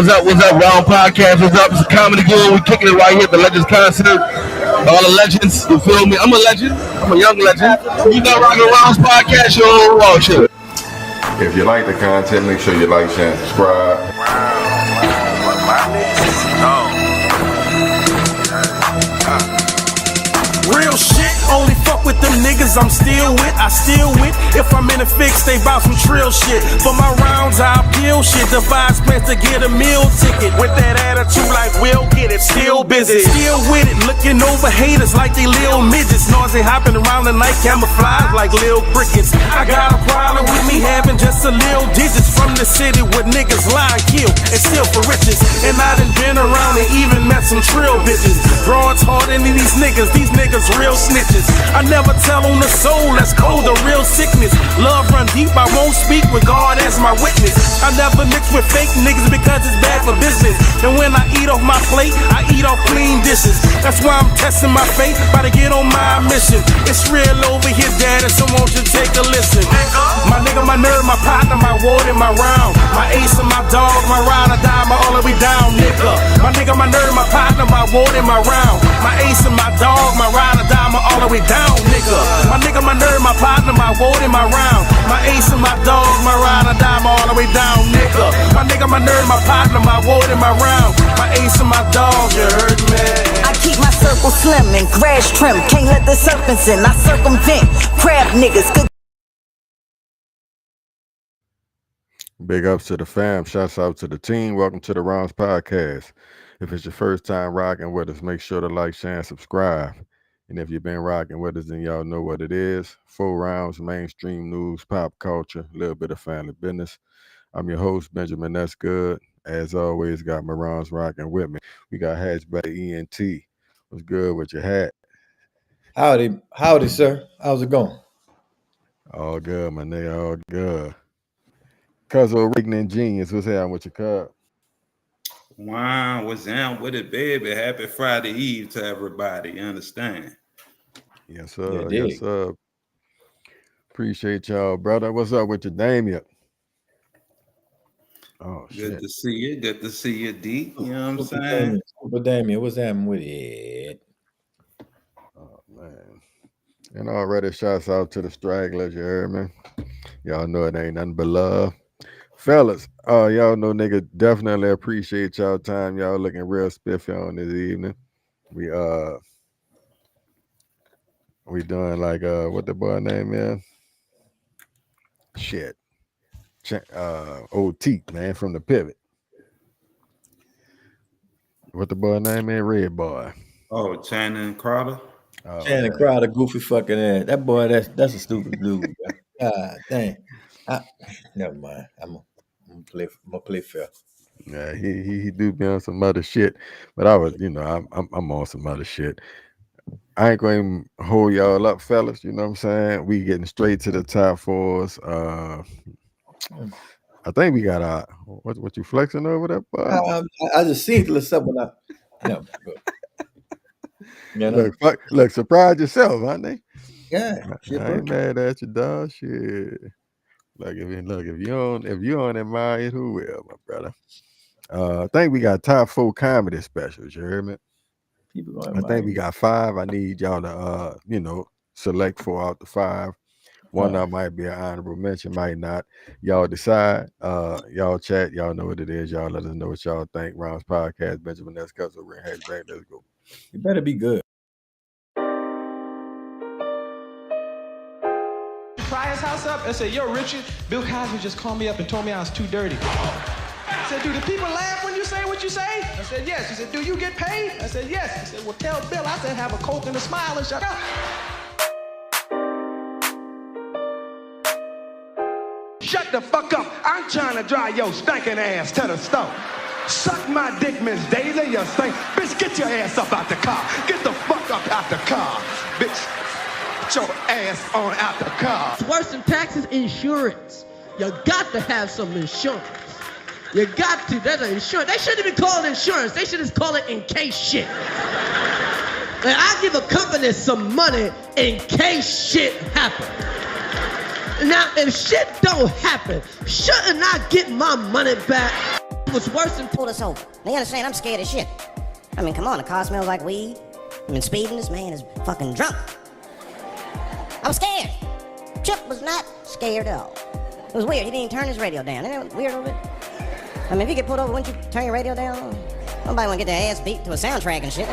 What's up? Round Podcast. What's up? It's a comedy gold. We kicking it right here at the Legends concert. All the legends, you feel me? I'm a legend. I'm a young legend. You got rocking Rounds Podcast show. Oh, shit. If you like the content, make sure you like, share, and subscribe. Real shit, only fuck with them niggas I'm still with. I still with. If I'm in a fix, they bout some trill shit. For my rounds, I appeal shit. Devise plans to get a meal ticket. With that attitude like we'll get it. Still busy, still with it. Looking over haters like they little midgets. Noisy hopping around the night, camouflage like little crickets. I got a problem with me having just a little digits. From the city where niggas lie, kill, and steal for riches. And I done been around and even met some trill bitches. Broads harder than these niggas real snitches. I never tell on the soul, that's cold, the real sickness. Love run deep, I won't speak with God as my witness. I never mix with fake niggas because it's bad for business. And when I eat off my plate, I eat off clean dishes. That's why I'm testing my fate, about to get on my mission. It's real over here, daddy, so won't you take a listen. My nigga, my nerve, my partner, my ward, and my round. My ace and my dog, my ride or die, my all the way down, nigga. My nigga, my nerve, my partner, my ward, and my round. My ace and my dog, my ride or die, my all the way down, nigga. My nigga, my nerve, my partner, my ward, and my round. My ace and my dog, my ride or die, my all the way down, nigga. My nigga, my nerve, my partner, my ward, and my round. My ace and my dog, you heard me. I keep my circle slim and grass trim. Can't let the serpents in. I circumvent crab niggas. Good. Big ups to the fam. Shouts out to the team. Welcome to the Rounds Podcast. If it's your first time rocking with us, make sure to like, share, and subscribe. And if you've been rocking with us, then y'all know what it is. 4 rounds, mainstream news, pop culture, a little bit of family business. I'm your host, Benjamin That's Good. As always, got my rounds rocking with me. We got Hatchback ENT. What's good with your hat? Howdy, sir. How's it going? All good, my nigga, all good. Cuzzo Regan and Genius, what's happening with your cub? Wow, what's down with it, baby? Happy Friday Eve to everybody. You understand? Yes, sir. Yeah, yes, sir. Appreciate y'all, brother. What's up with your Damien? Oh, shit. Good to see you. Good to see you, D. You know what I'm saying? Super Damien, what's happening with it? Oh, man. And already shouts out to the stragglers, you heard me? Y'all know it ain't nothing but love. Fellas, y'all know nigga definitely appreciate y'all time. Y'all looking real spiffy on this evening. We doing like what the boy name is? Shit. Old Teak, man, from the Pivot. What the boy name is? Red Boy. Oh, Channing Crowder. Channing Crowder, goofy fucking ass. That boy, that's a stupid dude. God dang. Never mind. I'm gonna play fair. Yeah, he do be on some other shit, but I was, I'm on some other shit. I ain't going to hold y'all up, fellas. You know what I'm saying? We getting straight to the top fours. I think we got what you flexing over there, boy? I just seen the stuff when Look, surprise yourself, honey. Yeah, I ain't mad at you, dog. Shit. Like if you on that mind, who will, my brother? I think we got top 4 comedy specials. You heard me? I think we got 5. I need y'all to select 4 out the 5. One of them might be an honorable mention, might not. Y'all decide. Y'all chat. Y'all know what it is. Y'all let us know what y'all think. Rounds Podcast, Benjamin S. Cuzzo, Ring Hatchback. Let's go. You better be good. Pry his house up and say, yo, Richard, Bill Cosby just called me up and told me I was too dirty. I said, do the people laugh when you say what you say? I said, yes. He said, do you get paid? I said, yes. He said, well, tell Bill I said have a Coke and a smile and shut up. Shut the fuck up. I'm trying to drive your stinking ass to the stove. Suck my dick, Miss Daisy, you stink. Bitch, get your ass up out the car. Get the fuck up out the car. Bitch. Your ass on out the car. It's worse than taxes, insurance. You got to have some insurance. You got to. That's an insurance. They shouldn't even call it insurance. They should just call it in case shit. And I give a company some money in case shit happens. Now, if shit don't happen, shouldn't I get my money back? was worse than pulled us over. Now you understand, I'm scared as shit. I mean, come on, the car smells like weed. I mean, speeding, this man is fucking drunk. I'm scared. Chip was not scared at all. It was weird, he didn't even turn his radio down. Isn't that weird a little bit? I mean, if you get pulled over, wouldn't you turn your radio down? Nobody want to get their ass beat to a soundtrack and shit.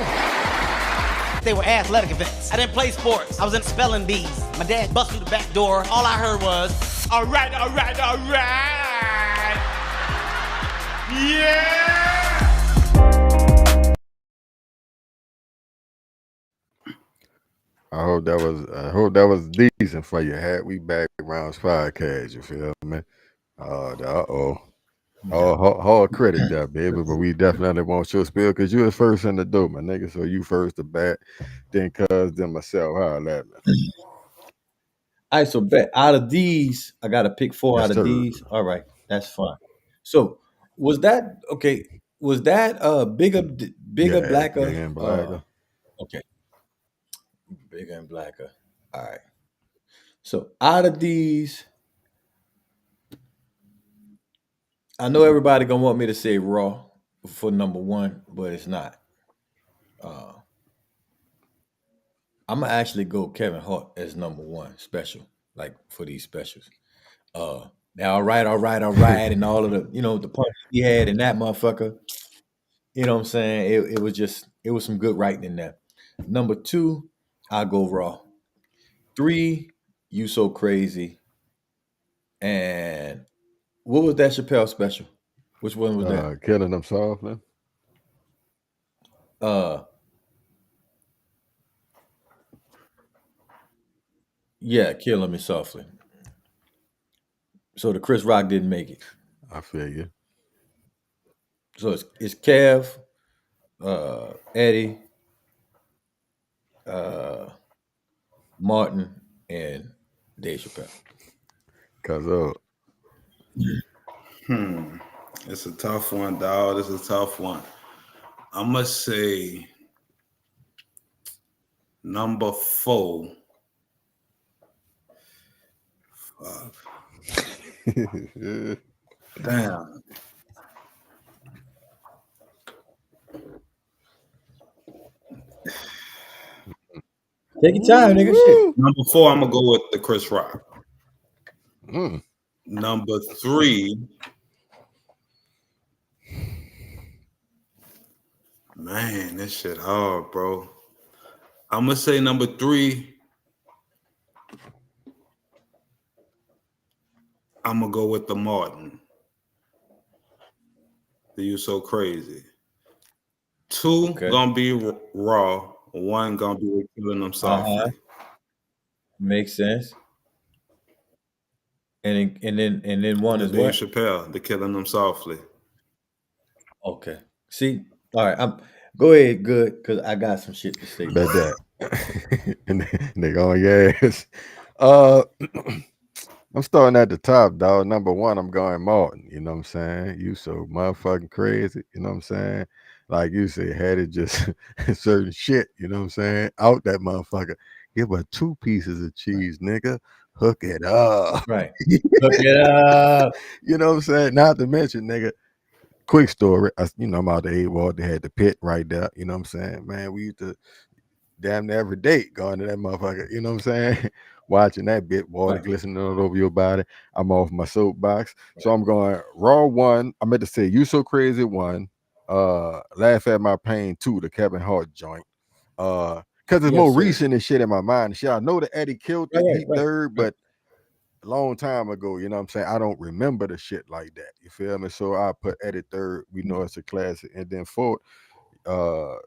They were athletic events. I didn't play sports. I was in spelling bees. My dad busted through the back door. All I heard was, all right, all right, all right. Yeah! I hope that was decent for you. Had we back rounds podcast, you feel me? Hard credit there, baby, but we definitely want your spill because you was first in the door, my nigga. So you first to bat, then cuz, then myself. How that, man? All right, so bet out of these, I got to pick 4 Yes, out of sir. these. All right, that's fine. So was that okay? Was that bigger, Yeah, blacker? Bigger and Blacker. Okay, bigger and blacker. All right. So out of these, I know everybody gonna want me to say Raw for number 1, but it's not. I'm gonna actually go Kevin Hart as number 1 special, like for these specials. Now, all right, and all of the, the punch he had in that motherfucker. You know what I'm saying? It was some good writing in there. Number 2, I'll go Raw. 3, You So Crazy. And what was that Chappelle special? Which one was that? Killing Them Softly. Yeah, Killing Me Softly. So the Chris Rock didn't make it. I feel you. So it's Kev, Eddie, Martin, and Dave Chappelle. It's a tough one, dog. This is a tough one. I must say number 4. Fuck. Damn. Take your time, nigga. Shit. Number 4, I'm gonna go with the Chris Rock. Number 3, man, this shit hard, bro. I'm gonna say number 3. I'm gonna go with the Martin. The You So Crazy. 2 gonna be Raw. 1 gonna be Killing Them Softly. Makes sense. And then 1 is Dave what? Chappelle, the Killing Them Softly. Okay. See, all right. Go ahead, good, because I got some shit to say. Bet that. And nigga on your ass. I'm starting at the top, dog. Number 1, I'm going Martin. You know what I'm saying? You so motherfucking crazy. You know what I'm saying? Like you said, had it just certain shit, you know what I'm saying? Out that motherfucker. Give her 2 pieces of cheese, nigga. Hook it up. Right. Hook it up. You know what I'm saying? Not to mention, nigga, quick story. I'm out the A-Ward. They had the pit right there. You know what I'm saying? Man, we used to damn near every day going to that motherfucker. You know what I'm saying? Watching that bit, water glistening all over your body. I'm off my soapbox. So I'm going Raw 1. I meant to say You So Crazy 1. Laugh at My Pain 2, the Kevin Hart joint. Because it's more recent and shit in my mind. Shit, I know that Eddie killed it, he third, but a long time ago, you know what I'm saying? I don't remember the shit like that. You feel me? So I put Eddie third. We know it's a classic. And then 4th, go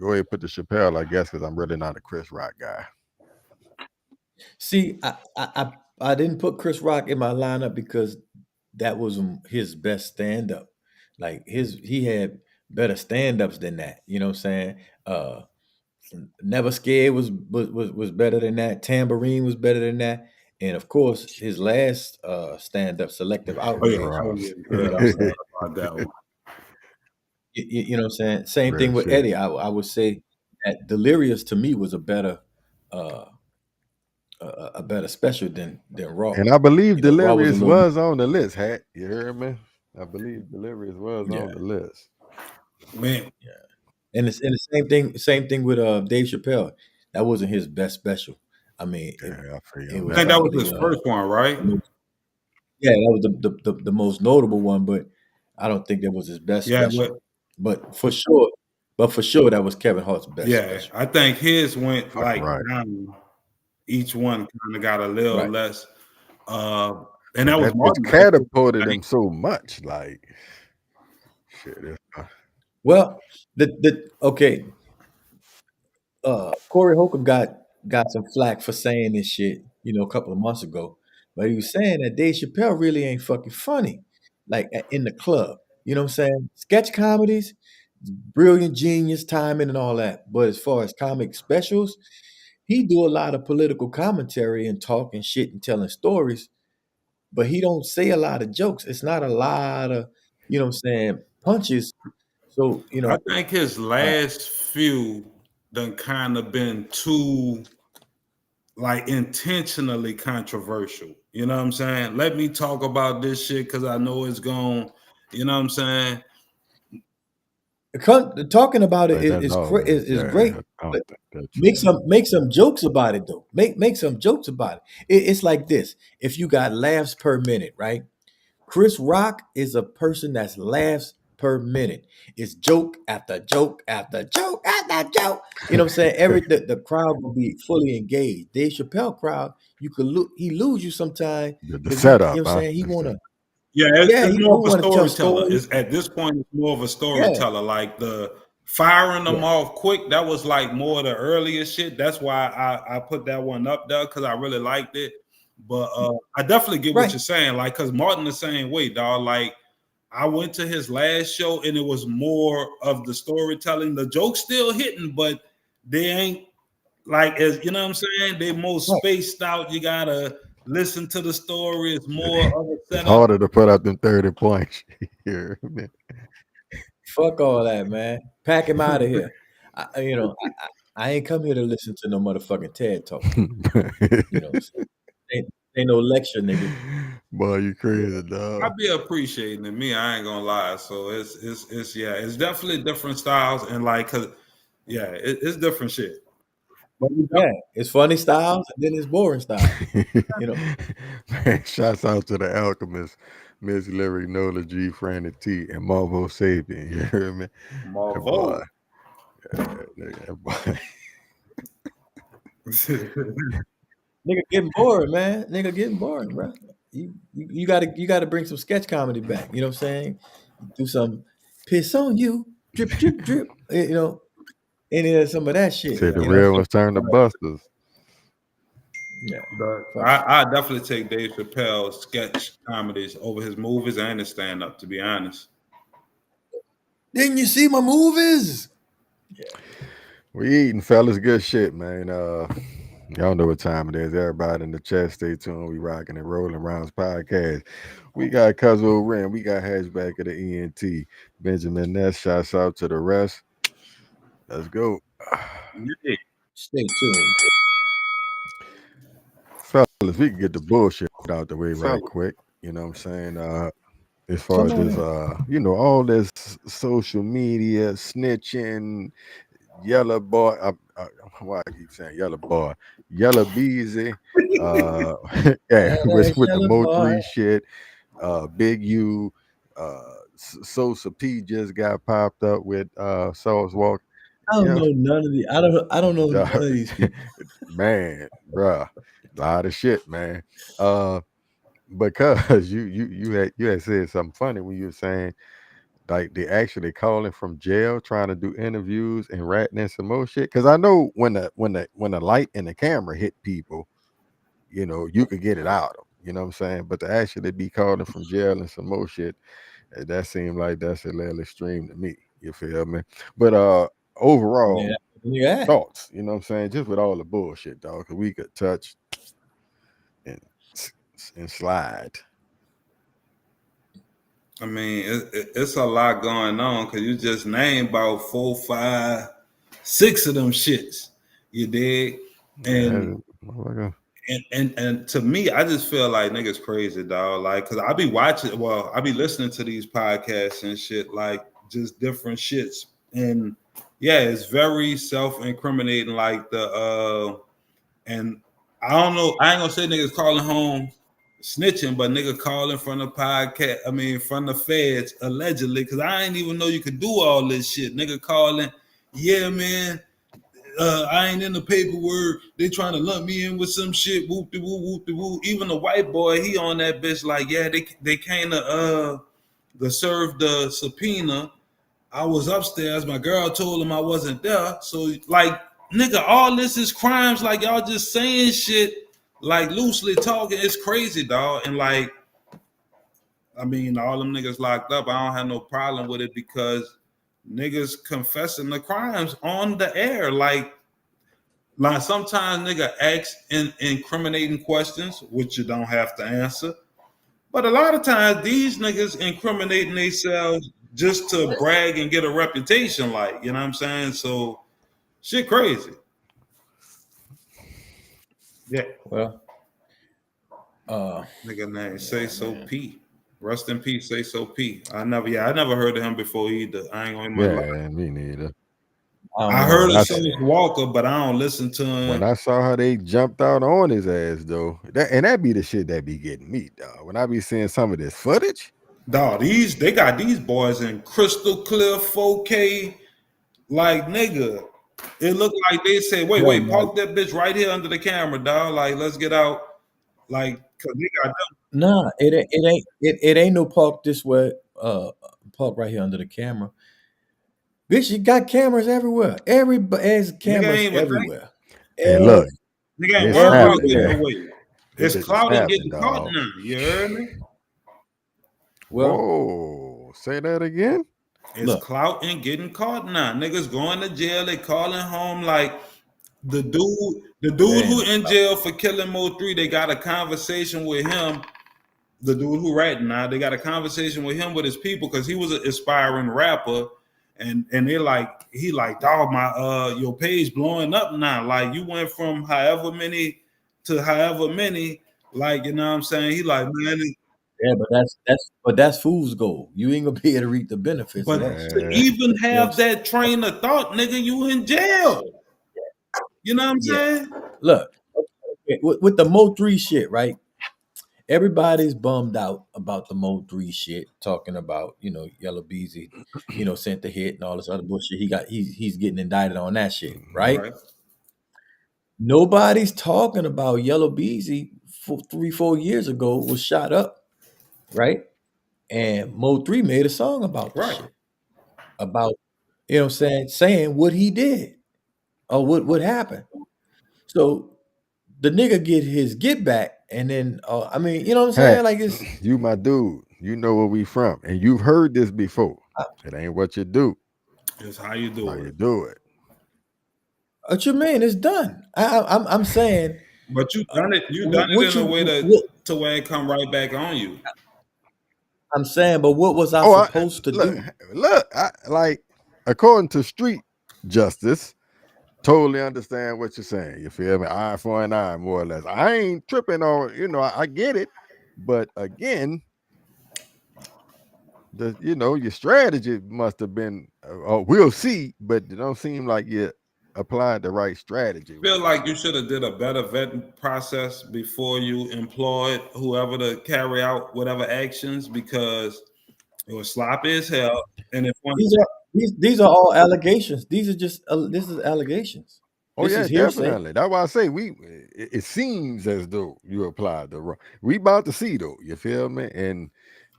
ahead and put the Chappelle, I guess, because I'm really not a Chris Rock guy. See, I didn't put Chris Rock in my lineup because that was his best stand-up. Like he had better stand-ups than that. You know what I'm saying? Never Scared was better than that. Tambourine was better than that. And of course, his last stand-up, Selective Outrage. You know what I'm saying? Same thing with Eddie. I would say that Delirious to me was a better special than Raw. And I believe Delirious was on the list, Hat. You heard me? I believe Delirious was Yeah. on the list. Man, And the same thing with Dave Chappelle. That wasn't his best special. I mean, Yeah, I it forget was I think that was probably his first one, right? yeah, that was the most notable one, but I don't think that was his best Yeah, special. But for sure, that was Kevin Hart's best yeah. special. I think his went like Right. down. Each one kind of got a little Right. less. And But that was that just Martin. catapulted him so much. Like, shit. Well, okay. Corey Holcomb got some flack for saying this shit, a couple of months ago. But he was saying that Dave Chappelle really ain't fucking funny, like in the club. You know what I'm saying? Sketch comedies, brilliant genius, timing, and all that. But as far as comic specials, he do a lot of political commentary and talking shit and telling stories. But he don't say a lot of jokes. It's not a lot of, punches. So, I think his last few done kind of been too like intentionally controversial. You know what I'm saying? Let me talk about this shit because I know it's going, you know what I'm saying? Talking about it But that's is all. is Yeah, great. I don't But think that's make some jokes about it though. Make some jokes about it. It's like this. If you got laughs per minute, right? Chris Rock is a person that's laughs per minute. It's joke after joke after joke after joke. You know what I'm saying? The crowd will be fully engaged. Dave Chappelle crowd, you could he lose you sometime. the setup. You know what I'm Huh? saying? He wanna Yeah, it's he more of a wanna tell storyteller. stories. It's at this point, it's more of a Yeah. storyteller. Like the firing them off quick, that was like more of the earlier shit. That's why I put that one up there because I really liked it. But I definitely get what Right. you're saying. Like, because Martin the same way, dog. Like, I went to his last show and it was more of the storytelling. The jokes still hitting, but they ain't like as you know what I'm saying. They more spaced out. You gotta listen to the story. It's more of a It's setup. harder to put up than 30 points here. Fuck all that, man. Pack him out of here. I ain't come here to listen to no motherfucking TED talk. You know, ain't no lecture, nigga. Boy, you crazy, dog. I be appreciating it. Me, I ain't gonna lie. So it's yeah, it's definitely different styles and like, cause yeah, it's different shit. But Yeah, it's funny styles and then it's boring styles. Man, shouts out to the Alchemist, Miss Lyric, Nola G, Franny T, and Marvo Sapien. You hear me? Marvo. That boy. Nigga getting bored, man. Nigga getting bored, bro. You gotta bring some sketch comedy back. You know what I'm saying? Do some piss on you, drip, drip, drip. Any of some of that shit. Say the real ones turn to busters. Yeah. But I definitely take Dave Chappelle's sketch comedies over his movies and his stand-up, to be honest. Didn't you see my movies? Yeah. We eating, fellas. Good shit, man. Y'all know what time it is. Everybody in the chat, stay tuned. We rocking and rolling Rounds podcast. We got Cuzzo Ren. We got Hatchback of the ENT. Benjamin Ness. Shouts out to the rest. Let's go. Yeah. Stay tuned. Fellas, we can get the bullshit out the way right quick. You know what I'm saying? As far as this, all this social media snitching, yellow boy. Why I keep saying yellow boy? Yellow Beezy. Yeah, with the Mo3 shit. Big U. Sosa P just got popped up with Sauce Walk. I don't know none of these. I don't know none of these people. Man, bruh. A lot of shit, man. Because you had said something funny when you were saying like they actually calling from jail trying to do interviews and ratting in some more shit. Because I know when the light and the camera hit people, you could get it out of them. You know what I'm saying? But to actually be calling from jail and some more shit, that seemed like that's a little extreme to me. You feel me? But overall, thoughts. You know what I'm saying? Just with all the bullshit, dog. Because we could touch and slide. I mean, it's a lot going on because you just named about 4, 5, 6 of them shits. You dig? And And to me, I just feel like niggas crazy, dog. Like, cause I be listening to these podcasts and shit, like just different shits. And yeah, it's very self-incriminating, like and I don't know, I ain't gonna say niggas calling home snitching, but nigga calling from the podcast, from the feds, allegedly, cause I didn't even know you could do all this shit. Nigga calling, yeah, man. I ain't in the paperwork. They trying to lump me in with some shit. Whoop de woo, whoop de woo. Even the white boy, he on that bitch like, yeah, they came to serve the subpoena. I was upstairs. My girl told him I wasn't there. So like, nigga, all this is crimes. Like y'all just saying shit, like loosely talking. It's crazy, dog. And like, all them niggas locked up. I don't have no problem with it because niggas confessing the crimes on the air. Like sometimes nigga asks incriminating questions, which you don't have to answer. But a lot of times these niggas incriminating themselves just to brag and get a reputation, like, you know what I'm saying? So shit crazy. Yeah. Well, nigga name Say So P. Rest in peace, Say So P. I never heard of him before either. I ain't gonna lie. Me neither. I heard of Summer Walker, but I don't listen to him. When I saw how they jumped out on his ass, though, that be the shit that be getting me, dog. When I be seeing some of this footage, dog, they got these boys in crystal clear 4K, like nigga. It looked like they said, wait, park that bitch right here under the camera, dog. Like, let's get out. Like, cause they got them. Nah, it ain't no park this way. Park right here under the camera. Bitch, you got cameras everywhere. Everybody has cameras everywhere. And look, nigga ain't worried about getting away. It's clout and getting caught now. You heard me? Well, say that again. It's clout and getting caught now. Niggas going to jail. They calling home like the dude who in jail for killing Mo 3. They got a conversation with him. The dude who ratting now. They got a conversation with him with his people because he was an aspiring rapper. And they're like, he like, dog, my your page blowing up now. Like you went from however many to however many. Like, you know what I'm saying? He like, man. Yeah, but that's fool's gold. You ain't gonna be able to reap the benefits. But of that to even have that train of thought, nigga, you in jail. You know what I'm saying? Look, with the Mo 3 shit, right? Everybody's bummed out about the Mo 3 shit, talking about, Yellow Beezy, sent the hit and all this other bullshit. He's getting indicted on that shit, right? Nobody's talking about Yellow Beezy 3-4 years ago was shot up, right? And Mo 3 made a song about this shit. About, saying what he did or what happened. So the nigga get his get back. And then, you know what I'm saying? Hey, like it's you my dude. You know where we from, and you've heard this before. It ain't what you do. It's how you do it. How you do it. What you mean? It's done. I'm saying. But you done it. You done it in a way to where it come right back on you. I'm saying, but what was I supposed to do? Look, like according to street justice. Totally understand what you're saying. You feel me? Eye for an eye, more or less. I ain't tripping on, I get it. But again, your strategy must have been, we'll see, but it don't seem like you applied the right strategy. I feel like you should have did a better vetting process before you employed whoever to carry out whatever actions, because it was sloppy as hell. And if these are all allegations. These are just this is allegations. Oh yeah, definitely. That's why I say it seems as though you applied the wrong. We about to see though. You feel me? And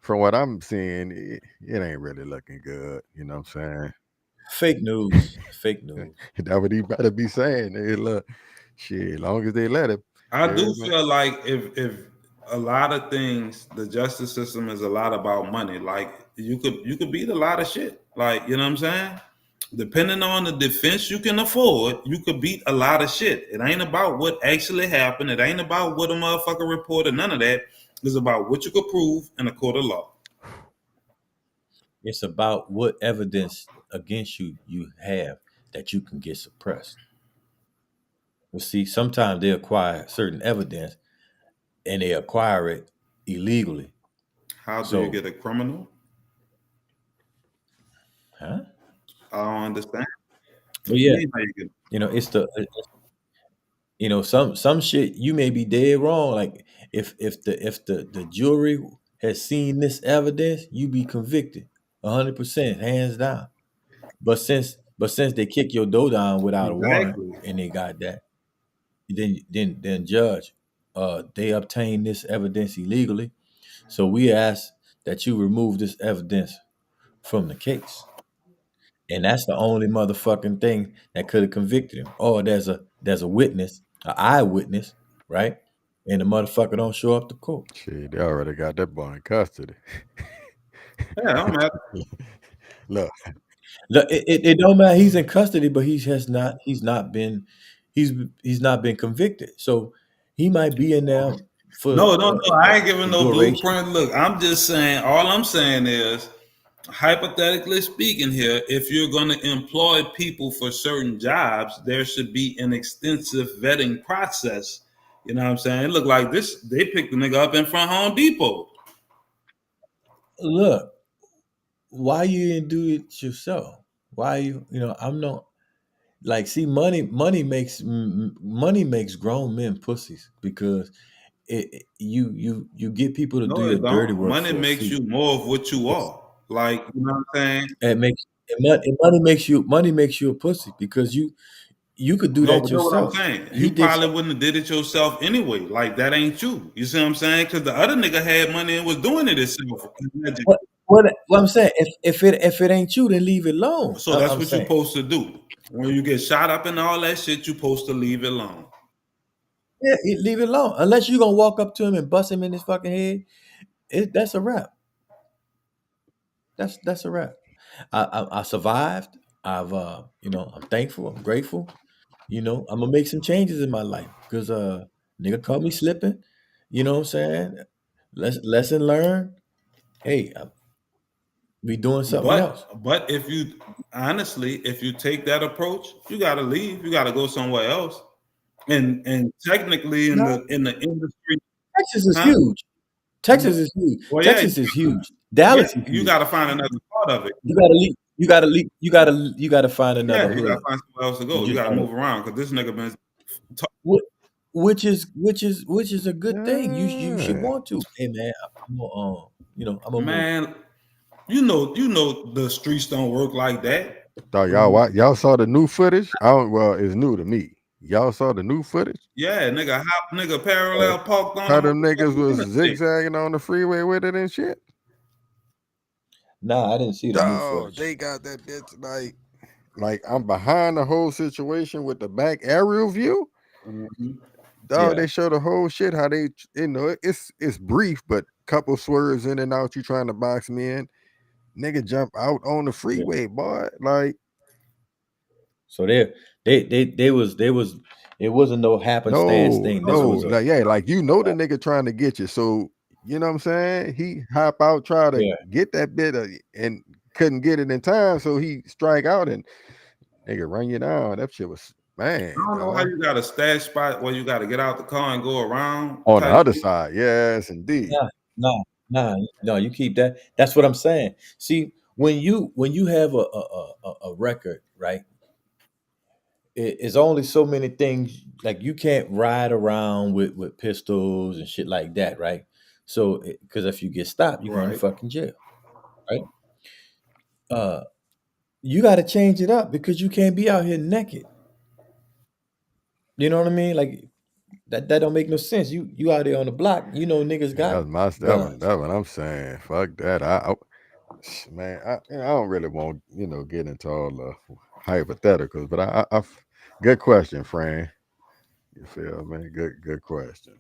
from what I'm seeing, it ain't really looking good. You know what I'm saying? Fake news. Fake news. That's what he better be saying. Hey, look, shit. As long as they let him. I do feel like if a lot of things, the justice system is a lot about money. Like you could beat a lot of shit. Like, you know what I'm saying? Depending on the defense you can afford, you could beat a lot of shit. It ain't about what actually happened. It ain't about what a motherfucker reported. None of that. It's about what you could prove in a court of law. It's about what evidence against you have that you can get suppressed. Well, see, sometimes they acquire certain evidence and they acquire it illegally. How do So, you get a criminal? huh? I don't understand. Well, What you yeah, mean how you get? it's the some shit you may be dead wrong. Like if the jury has seen this evidence, you be convicted 100%, hands down. But since they kick your door down without a warrant Exactly. and they got that, then judge, they obtained this evidence illegally. So we ask that you remove this evidence from the case. And that's the only motherfucking thing that could have convicted him. Or there's a witness, an eyewitness, right? And the motherfucker don't show up to court. Shit, they already got that boy in custody. Yeah, don't matter. Look, It don't matter. He's in custody, but he's not been convicted. So he might be in there for No. I ain't giving no duration. blueprint. Look, I'm just saying. All I'm saying is, hypothetically speaking, here, if you're going to employ people for certain jobs, there should be an extensive vetting process. You know what I'm saying? It looked like this. They picked the nigga up in front of Home Depot. Look, why you didn't do it yourself? Why I'm not like, see, money makes grown men pussies because you get people to No, do it your dirty don't. work Money for a makes fee. you more of what you are. Like, you know what I'm saying? Money makes you a pussy because you could do No, that but know what I'm yourself. saying? He You did probably wouldn't have did it yourself anyway. Like, that ain't you. You see what I'm saying? Because the other nigga had money and was doing it himself. what I'm saying. If it ain't you, then leave it alone. So that's I'm what you're saying. supposed to do. When you get shot up and all that shit, you're supposed to leave it alone. Yeah, leave it alone. Unless you're gonna walk up to him and bust him in his fucking head, that's a wrap. That's a wrap. I survived. I'm thankful. I'm grateful. I'm gonna make some changes in my life because nigga caught me slipping. You know what I'm saying? Lesson learned. Hey, we doing something else. But if you take that approach, you gotta leave. You gotta go somewhere else. And technically in the industry, Texas is huge. Texas is huge. Well, yeah, Texas is huge. Dallas is huge. you gotta find another part of it. You gotta leave. You gotta leave. You gotta find another Yeah, you hood. gotta find somewhere else to go. You gotta move around because this nigga been Which is a good thing. You should want to. Hey man, I'm a man. You know the streets don't work like that. Thought y'all saw the new footage? Well, it's new to me. Y'all saw the new footage? Yeah, nigga parallel parked on. How them niggas was zigzagging on the freeway with it and shit? Nah, I didn't see the new footage. They got that bitch like I'm behind the whole situation with the back aerial view. Mm-hmm. Dog, they show the whole shit how they, it's brief, but couple swerves in and out. You trying to box me in, nigga jump out on the freeway, boy. Like, so they was it wasn't no happenstance thing. This was like the nigga trying to get you. So you know what I'm saying? He hop out, try to get that bit and couldn't get it in time, so he strike out and nigga run you down. That shit was. Man, I don't know how you got a stash spot where you got to get out the car and go around. On the other side, yes, indeed. No, you keep that. That's what I'm saying. See, when you have a record, right? It's only so many things. Like you can't ride around with pistols and shit like that, right? So, because if you get stopped, you go to fucking jail, right? You got to change it up because you can't be out here naked. You know what I mean? Like that don't make no sense. You out there on the block, niggas got that's what I'm saying. Fuck that. I don't really want get into all the hypotheticals, but I good question, Fran. You feel me? Good question.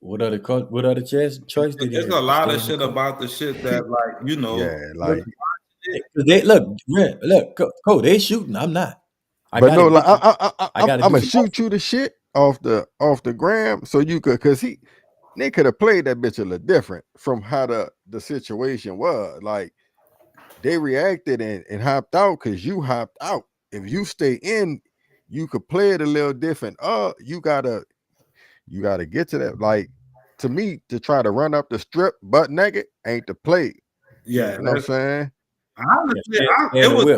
What other choice did there's a lot of shit about the shit that they look, Cole, they shooting. I'm not. I'm gonna shoot you the shit off the gram so you could, because they could have played that bitch a little different from how the situation was. Like they reacted and hopped out because you hopped out. If you stay in, you could play it a little different. You gotta get to that. Like, to me, to try to run up the strip butt naked ain't the play. Yeah, You know what I'm saying? Honestly,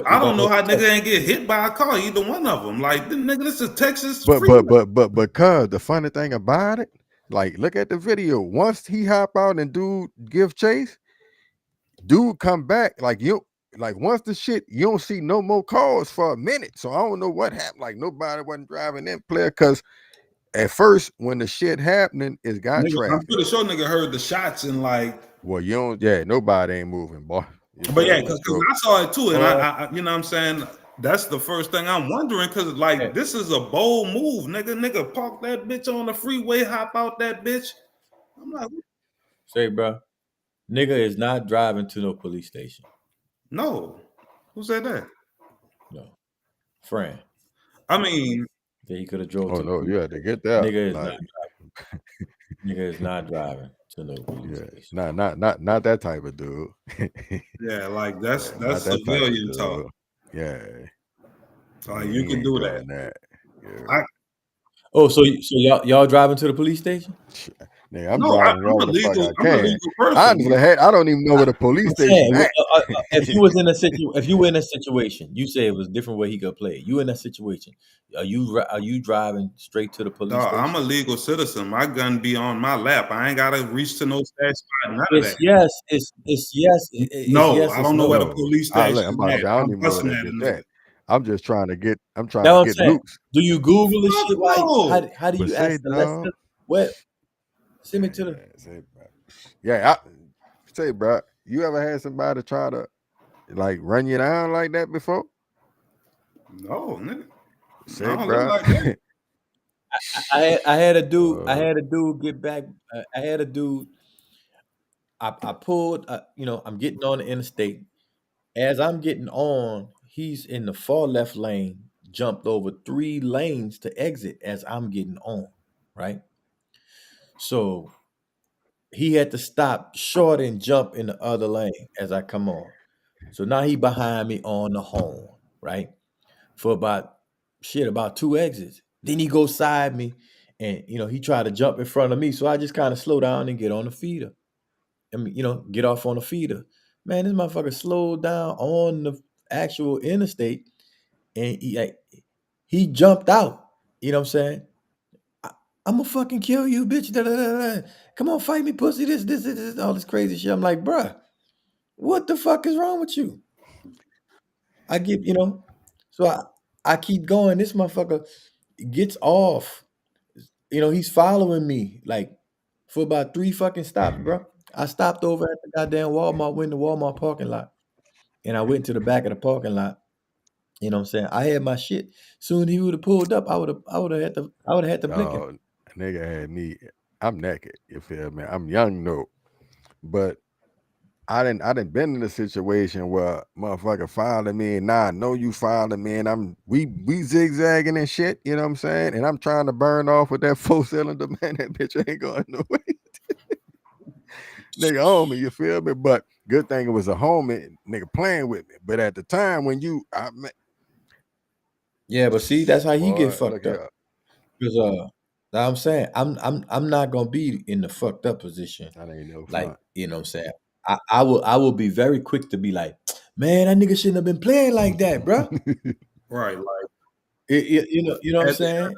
I don't know how nigga ain't get hit by a car, either one of them. Like, nigga, this is Texas. But because the funny thing about it, like, look at the video. Once he hop out and dude give chase, dude come back. Like, once the shit, you don't see no more cars for a minute. So I don't know what happened. Like, nobody wasn't driving that player, because at first when the shit happening, it's got traffic. I'm pretty sure nigga heard the shots and like. Well, nobody ain't moving, boy. But yeah, because I saw it too, and I you know what I'm saying, that's the first thing I'm wondering, because like this is a bold move, nigga park that bitch on the freeway, hop out that bitch. I'm like, say, bro, nigga is not driving to no police station. No, who said that? No, friend. I mean, that he could have drove. Oh no, you had to get that. Nigga is not driving. Nigga is not driving to no police station. Not that type of dude. Yeah, like that's civilian talk. Yeah. Like you can do that. Yeah. So y'all driving to the police station? Nigga, I'm driving I'm a legal person. Honestly, I don't even know where the police station is. If you were in a situation, you say it was different way he could play. You in that situation, are you driving straight to the police station? I'm a legal citizen. My gun be on my lap. I ain't gotta reach to no stash spot. None of that. Yes. It's yes. I don't know where the police station is. I don't even know where that. I'm just trying to get. I'm trying to get loose. Do you Google this shit? Like, how do you ask the what? Send me to the. Say, bro, you ever had somebody try to like run you down like that before? No, nigga. Say, bro. I had a dude. I had a dude get back. I had a dude. I pulled. I'm getting on the interstate. As I'm getting on, he's in the far left lane. Jumped over 3 lanes to exit as I'm getting on. Right. So he had to stop short and jump in the other lane as I come on. So now he behind me on the horn, right? For about 2 exits. Then he goes side me and, he tried to jump in front of me. So I just kind of slow down and get on the feeder. Get off on the feeder. Man, this motherfucker slowed down on the actual interstate and he jumped out. You know what I'm saying? I'm gonna fucking kill you, bitch. Da, da, da, da. Come on, fight me, pussy. This, all this crazy shit. I'm like, bruh, what the fuck is wrong with you? I get, so I keep going. This motherfucker gets off. He's following me like for about 3 fucking stops, bro. I stopped over at the goddamn Walmart, went to Walmart parking lot, and I went to the back of the parking lot. You know what I'm saying? I had my shit. Soon he would have pulled up. I would have had to blink him. Nigga had me. I'm naked. You feel me? I'm young though, but I didn't been in a situation where motherfucker following me, and now I know you following me, and we zigzagging and shit. You know what I'm saying? And I'm trying to burn off with that 4-cylinder, man. That bitch ain't going nowhere. Nigga on me, you feel me? But good thing it was a homie nigga playing with me. But at the time when yeah, but see, that's how he get fucked up. Because I'm saying I'm not gonna be in the fucked up position. That ain't no fun. Like, you know what I'm saying? I will be very quick to be like, man, that nigga shouldn't have been playing like that, bro. Right, like you know what I'm saying?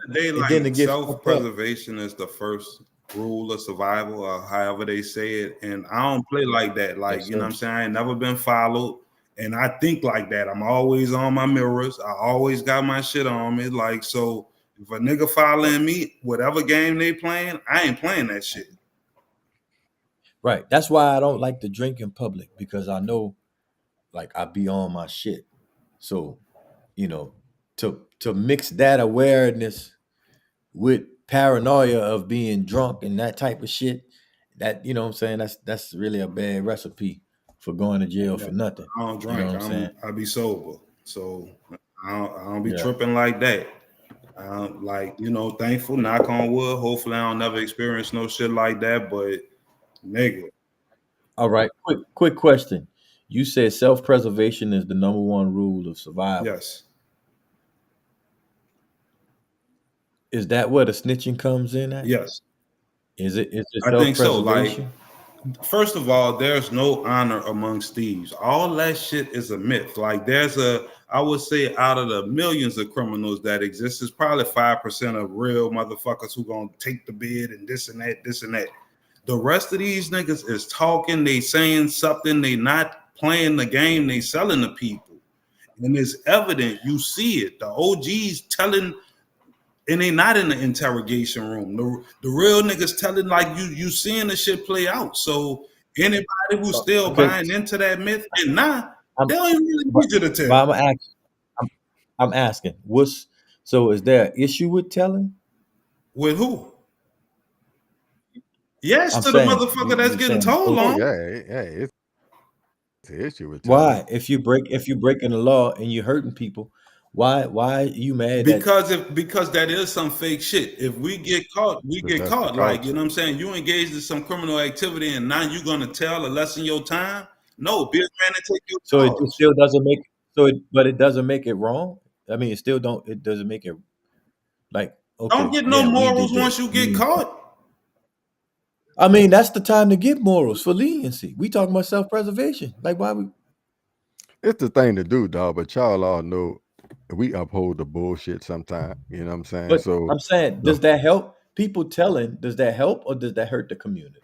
Self-preservation is the first rule of survival, or however they say it. And I don't play like that. Like, yes, you know what I'm saying? I ain't never been followed. And I think like that. I'm always on my mirrors. I always got my shit on me. Like, so if a nigga following me, whatever game they playing, I ain't playing that shit. Right. That's why I don't like to drink in public, because I know like I be on my shit. So, to mix that awareness with paranoia of being drunk and that type of shit, that, you know what I'm saying, that's really a bad recipe for going to jail for nothing. I don't drink. You know I be sober. So I don't be tripping like that. Thankful, knock on wood. Hopefully I don't never experience no shit like that, but nigga. All right. Quick question. You said self-preservation is the number 1 rule of survival. Yes. Is that where the snitching comes in at? Yes, Is it I think so. Like, self-preservation? first of all, there's no honor amongst thieves. All that shit is a myth. Like, I would say out of the millions of criminals that exist, it's probably 5% of real motherfuckers who gonna take the bid and this and that, this and that. The rest of these niggas is talking, they saying something, they not playing the game, they selling to people. And it's evident, you see it. The OGs telling, and they not in the interrogation room. The real niggas telling, like, you seeing the shit play out. So anybody who's still Okay. buying into that myth and not, I'm, they don't even really but, need you to tell. but I'm asking, so is there an issue with telling? With who? Yes, I'm to the saying, motherfucker that's you getting saying told Oh on. yeah, it's an issue with telling. why? If you breaking the law and you're hurting people, why are you mad that Because that is some fake shit. If we get caught, we But get that's the caught. Like, you culture. know what I'm saying? You engaged in some criminal activity and now you're gonna tell or lessen your time? No, be a man and take your so it charge. still doesn't make but it doesn't make it wrong? I mean, it doesn't make it like, Don't okay, get no yeah, we morals did once this. you get caught. I mean, that's the time to get morals for leniency. We talking about self-preservation. Like, why we It's the thing to do, dog. But y'all all know we uphold the bullshit sometimes. You know what I'm saying? But So I'm saying, does that help? People telling, does that help or does that hurt the community?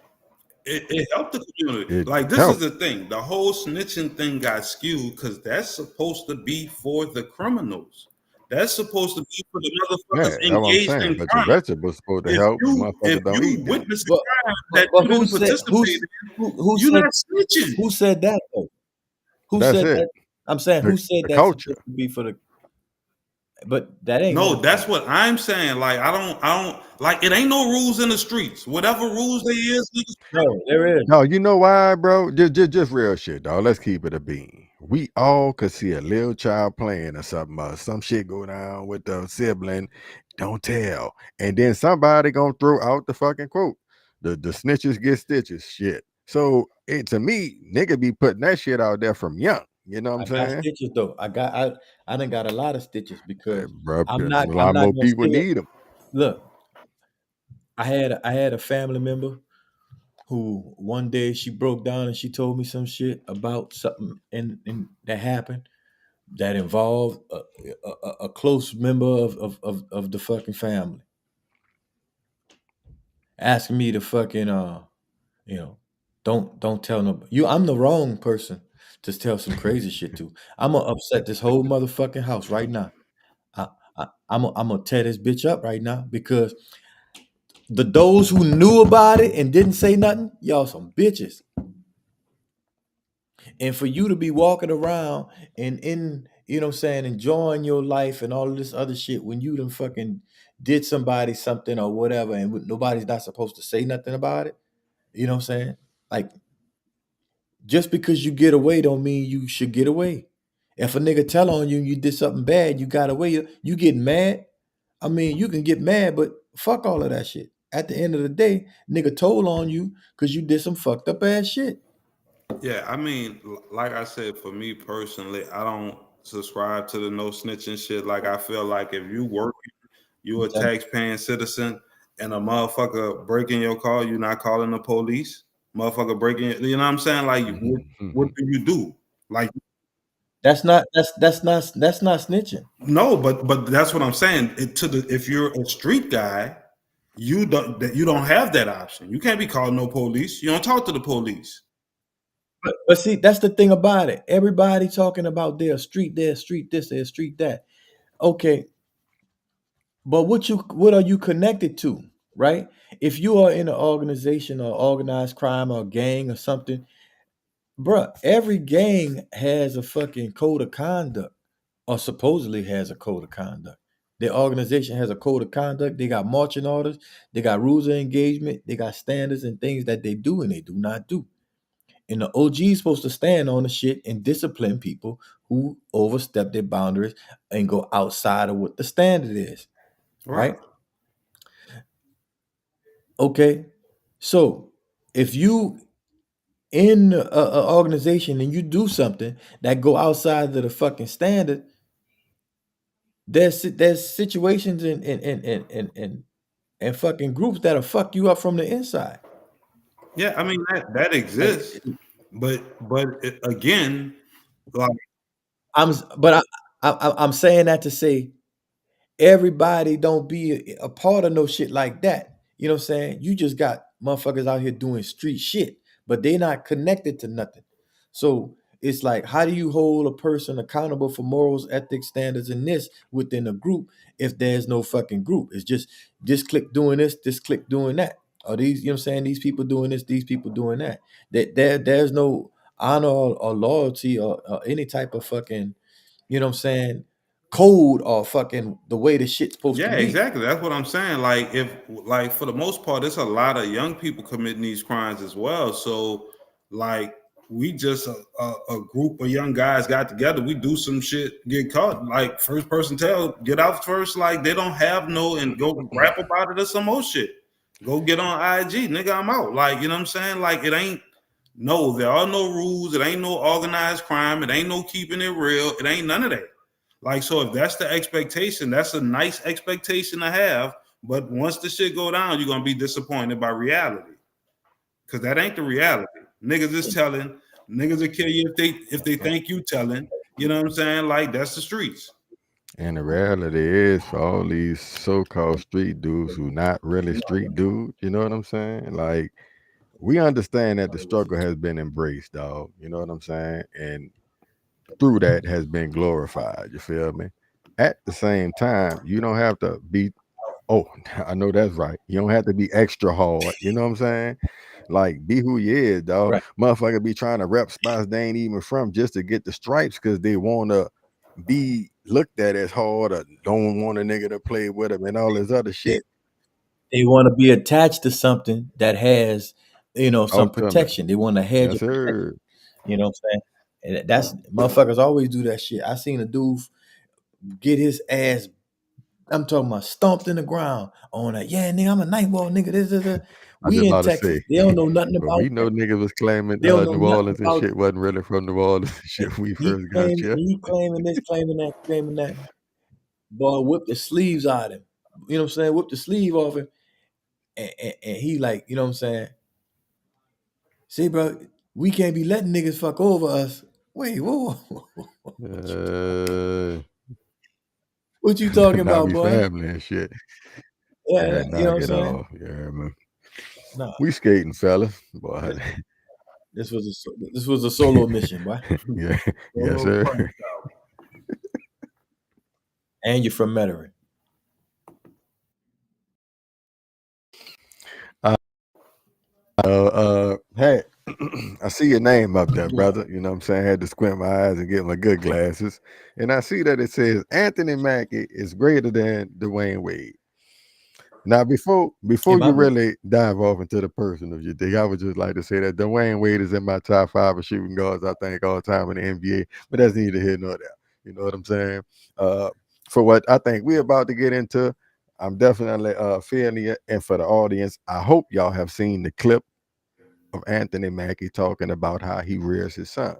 It helped the community. it Like, this helps. is the thing. The whole snitching thing got skewed because that's supposed to be for the criminals. That's supposed to be for the Yeah, motherfuckers that's what I'm engaged saying. in But crime. your vegetables supposed to help. If Motherfucker don't you eat them. witness a But crime that but you who didn't said participate in, you're said not snitching. who said that though? Who That's said it. that? I'm saying, The, who said the that's culture. supposed to be for the? But that ain't No, no. that's what I'm saying. Like, I don't like, it ain't no rules in the streets. Whatever rules there is, niggas. No, there is. No, you know why, bro? Just real shit, dog. Let's keep it a bean. We all could see a little child playing or something, some shit go down with the sibling. Don't tell, and then somebody gonna throw out the fucking quote. The snitches get stitches. Shit. So to me, nigga be putting that shit out there from young. You know what I I'm got saying? stitches though. I done got a lot of stitches because Bro, I'm a not lot more gonna people sit. need them. Look, I had a family member who one day she broke down and she told me some shit about something in that happened that involved a close member of the fucking family, asking me to fucking you know, don't tell nobody. I'm the wrong person to tell some crazy shit to. I'm gonna upset this whole motherfucking house right now. I'm gonna tear this bitch up right now because those who knew about it and didn't say nothing, y'all some bitches. And for you to be walking around and you know what I'm saying, enjoying your life and all of this other shit when you done fucking did somebody something or whatever and nobody's not supposed to say nothing about it. You know what I'm saying? Like, just because you get away don't mean you should get away. If a nigga tell on you and you did something bad, you got away, you getting mad. I mean, you can get mad, but fuck all of that shit. At the end of the day, nigga told on you because you did some fucked up ass shit. Yeah, I mean, like I said, for me personally, I don't subscribe to the no snitching shit. Like, I feel like if you working, you a Okay. tax-paying citizen, and a motherfucker breaking your car, you're not calling the police. Motherfucker breaking, you know what I'm saying? Like, what do you do? Like, That's not snitching. no, but that's what I'm saying. If you're a street guy, you don't have that option. You can't be calling no police. You don't talk to the police. But see, that's the thing about it. Everybody talking about their street this, their street that. Okay, but what are you connected to, right? If you are in an organization or organized crime or gang or something, bruh, every gang has a fucking code of conduct, or supposedly has a code of conduct. Their organization has a code of conduct. They got marching orders. They got rules of engagement. They got standards and things that they do and they do not do. And the OG is supposed to stand on the shit and discipline people who overstep their boundaries and go outside of what the standard is. Right? Okay. So if you in an organization and you do something that go outside of the fucking standard, there's situations and fucking groups that'll fuck you up from the inside. Yeah, I mean that exists, but again, like I'm saying that to say everybody don't be a part of no shit like that. You know what I'm saying? You just got motherfuckers out here doing street shit, but they're not connected to nothing. So it's like, how do you hold a person accountable for morals, ethics, standards, and this within a group if there's no fucking group? It's just this clique doing this clique doing that. Or these, you know what I'm saying? These people doing this, these people doing that. There's no honor or loyalty or any type of fucking, you know what I'm saying, code or fucking the way the shit's supposed to yeah, be. exactly. That's what I'm saying. Like for the most part, there's a lot of young people committing these crimes as well. So like we just a group of young guys got together. We do some shit, get caught. Like first person tell, get out first. Like they don't have no and go rap about it or some more shit. Go get on IG, nigga. I'm out. Like you know what I'm saying. Like it ain't. No, there are no rules. It ain't no organized crime. It ain't no keeping it real. It ain't none of that. Like, so if that's the expectation, that's a nice expectation to have. But once the shit go down, you're gonna be disappointed by reality. Cause that ain't the reality. Niggas is telling, niggas will kill you if they think you telling. You know what I'm saying? Like that's the streets. And the reality is for all these so-called street dudes who not really street dudes, you know what I'm saying? Like we understand that the struggle has been embraced, dog. You know what I'm saying? And through that has been glorified. You feel me? At the same time, you don't have to be, oh, I know that's right. You don't have to be extra hard. You know what I'm saying? Like, be who you is, dog. Right. Motherfucker be trying to rep spots they ain't even from just to get the stripes because they want to be looked at as hard or don't want a nigga to play with them and all this other shit. They want to be attached to something that has, you know, some protection. They want to hedge Yes, your protection. You know what I'm saying? And that's motherfuckers always do that shit. I seen a dude get his ass, I'm talking about stomped in the ground on that. Yeah, nigga, I'm a night ball nigga. This. We in Texas. They don't know nothing about we know niggas was claiming They don't know New Orleans and about shit wasn't really from New Orleans and shit. We first got you. He claiming this, claiming that, claiming that. Boy, whip the sleeves out of him. You know what I'm saying? Whip the sleeve off him. And he like, you know what I'm saying? See, bro, we can't be letting niggas fuck over us. Wait, whoa. What you talking now about, we boy? family and shit. Yeah, you know what I'm saying? Off. Yeah, man. Nah. We skating, fellas. Boy. This was a solo mission, boy. Yeah, yes, sir. And you're from Metairie. Hey, I see your name up there, brother. You know what I'm saying? I had to squint my eyes and get my good glasses. And I see that it says Anthony Mackie is greater than Dwayne Wade. Now, before you really dive off into the person of your thing, I would just like to say that Dwayne Wade is in my top 5 of shooting guards, I think, all time in the NBA. But that's neither here nor there. You know what I'm saying? For what I think we're about to get into, I'm definitely feeling it. And for the audience, I hope y'all have seen the clip of Anthony Mackie talking about how he rears his sons.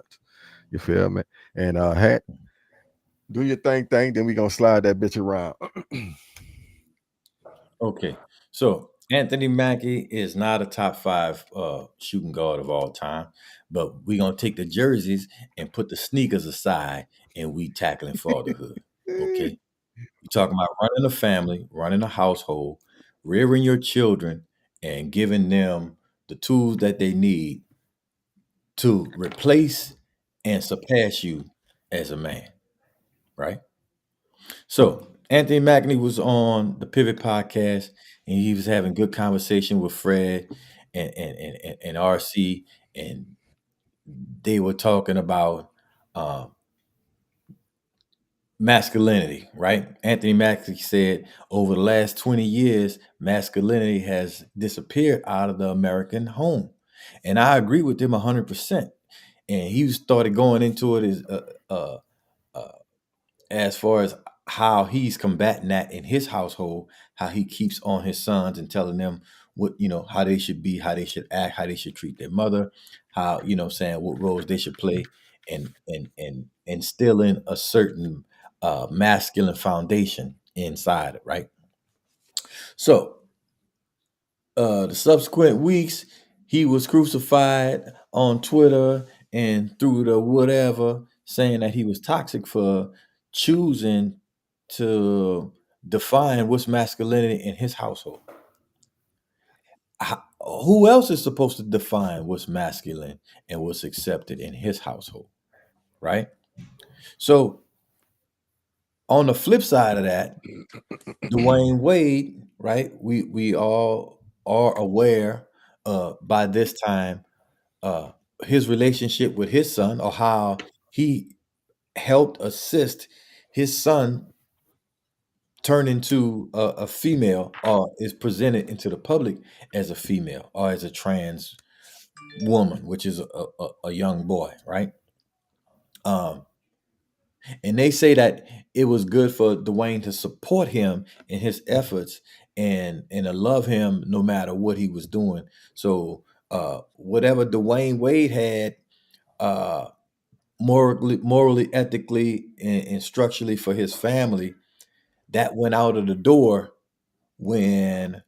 You feel me? And Hat, do your thing, then we gonna slide that bitch around. Okay, so Anthony Mackie is not a top 5 shooting guard of all time, but we're gonna take the jerseys and put the sneakers aside, and we tackling fatherhood. Okay, you're talking about running a family, running a household, rearing your children, and giving them the tools that they need to replace and surpass you as a man, right? So Anthony Mackie was on the Pivot podcast, and he was having good conversation with Fred and RC, and they were talking about masculinity, right? Anthony Mackie said over the last 20 years, masculinity has disappeared out of the American home. And I agree with him 100%. And he started going into it as far as how he's combating that in his household, how he keeps on his sons and telling them what, you know, how they should be, how they should act, how they should treat their mother, how, you know, saying what roles they should play, and instilling a certain masculine foundation inside it, right? So the subsequent weeks, he was crucified on Twitter and through the whatever, saying that he was toxic for choosing to define what's masculinity in his household. Who else is supposed to define what's masculine and what's accepted in his household, right? So on the flip side of that, Dwayne Wade, right? We all are aware by this time his relationship with his son, or how he helped assist his son turn into a female, or is presented into the public as a female or as a trans woman, which is a young boy, right? And they say that it was good for Dwayne to support him in his efforts and to love him no matter what he was doing. So whatever Dwayne Wade had morally, ethically, and structurally for his family, that went out of the door when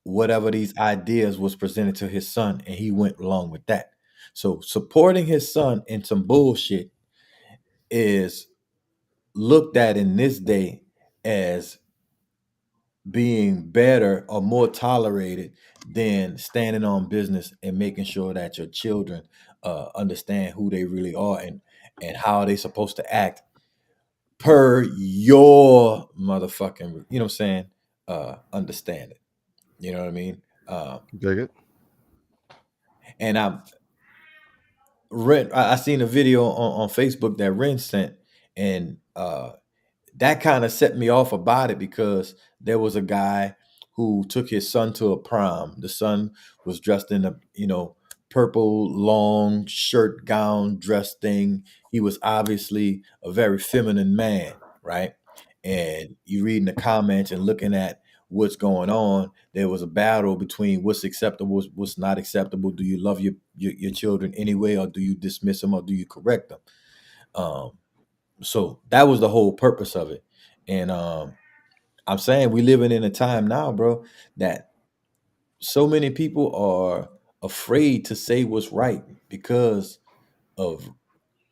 whatever these ideas was presented to his son, and he went along with that. So supporting his son in some bullshit is looked at in this day as being better or more tolerated than standing on business and making sure that your children understand who they really are and how they supposed to act per your motherfucking, you know what I'm saying, understand it. You know what I mean? Dig it. And I seen a video on Facebook that Ren sent, and that kind of set me off about it, because there was a guy who took his son to a prom. The son was dressed in a, purple long shirt gown dress thing. He was obviously a very feminine man, right? And you reading the comments and looking at what's going on, there was a battle between what's acceptable, what's not acceptable. Do you love your children anyway, or do you dismiss them, or do you correct them? So that was the whole purpose of it. And I'm saying we living in a time now, bro, that so many people are afraid to say what's right because of,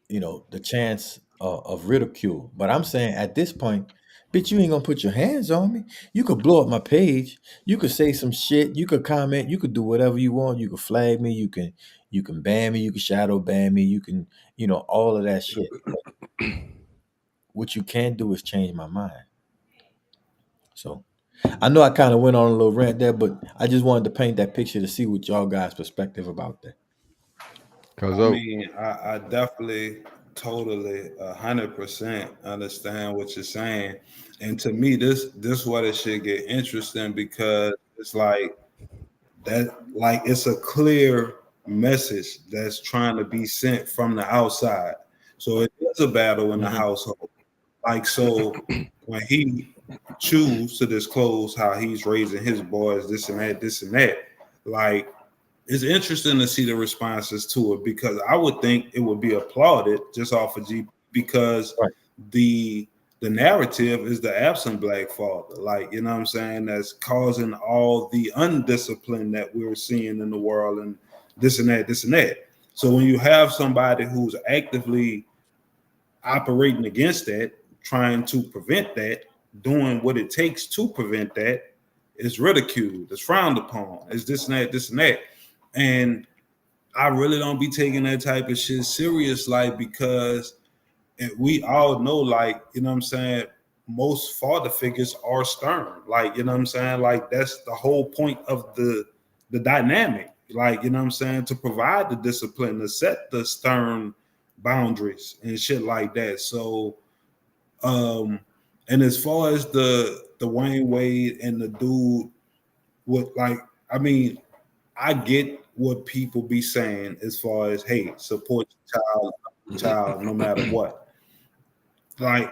the chance of ridicule. But I'm saying at this point, bitch, you ain't gonna put your hands on me. You could blow up my page. You could say some shit. You could comment. You could do whatever you want. You could flag me. You can ban me. You can shadow ban me. You can, all of that shit. What you can't do is change my mind. So I know I kind of went on a little rant there, but I just wanted to paint that picture to see what y'all guys' perspective about that. I mean, I definitely, totally, 100% understand what you're saying. And to me, this what it should get interesting, because it's like that, like it's a clear message that's trying to be sent from the outside. So it is a battle in the household. Like, so when he choose to disclose how he's raising his boys, this and that, like, it's interesting to see the responses to it, because I would think it would be applauded just off of G, because the narrative is the absent black father, like, you know what I'm saying, that's causing all the undiscipline that we're seeing in the world, and this and that. So when you have somebody who's actively operating against that, trying to prevent that, doing what it takes to prevent that, it's ridiculed, it's frowned upon, it's this and that. And I really don't be taking that type of shit serious, like, because we all know, like, you know what I'm saying, most father figures are stern, like, you know what I'm saying, like, that's the whole point of the dynamic, like, you know what I'm saying, to provide the discipline, to set the stern boundaries and shit like that. So and as far as the Dwayne Wade and the dude, what, like, I mean, I get what people be saying as far as, hey, support your child no matter what. Like,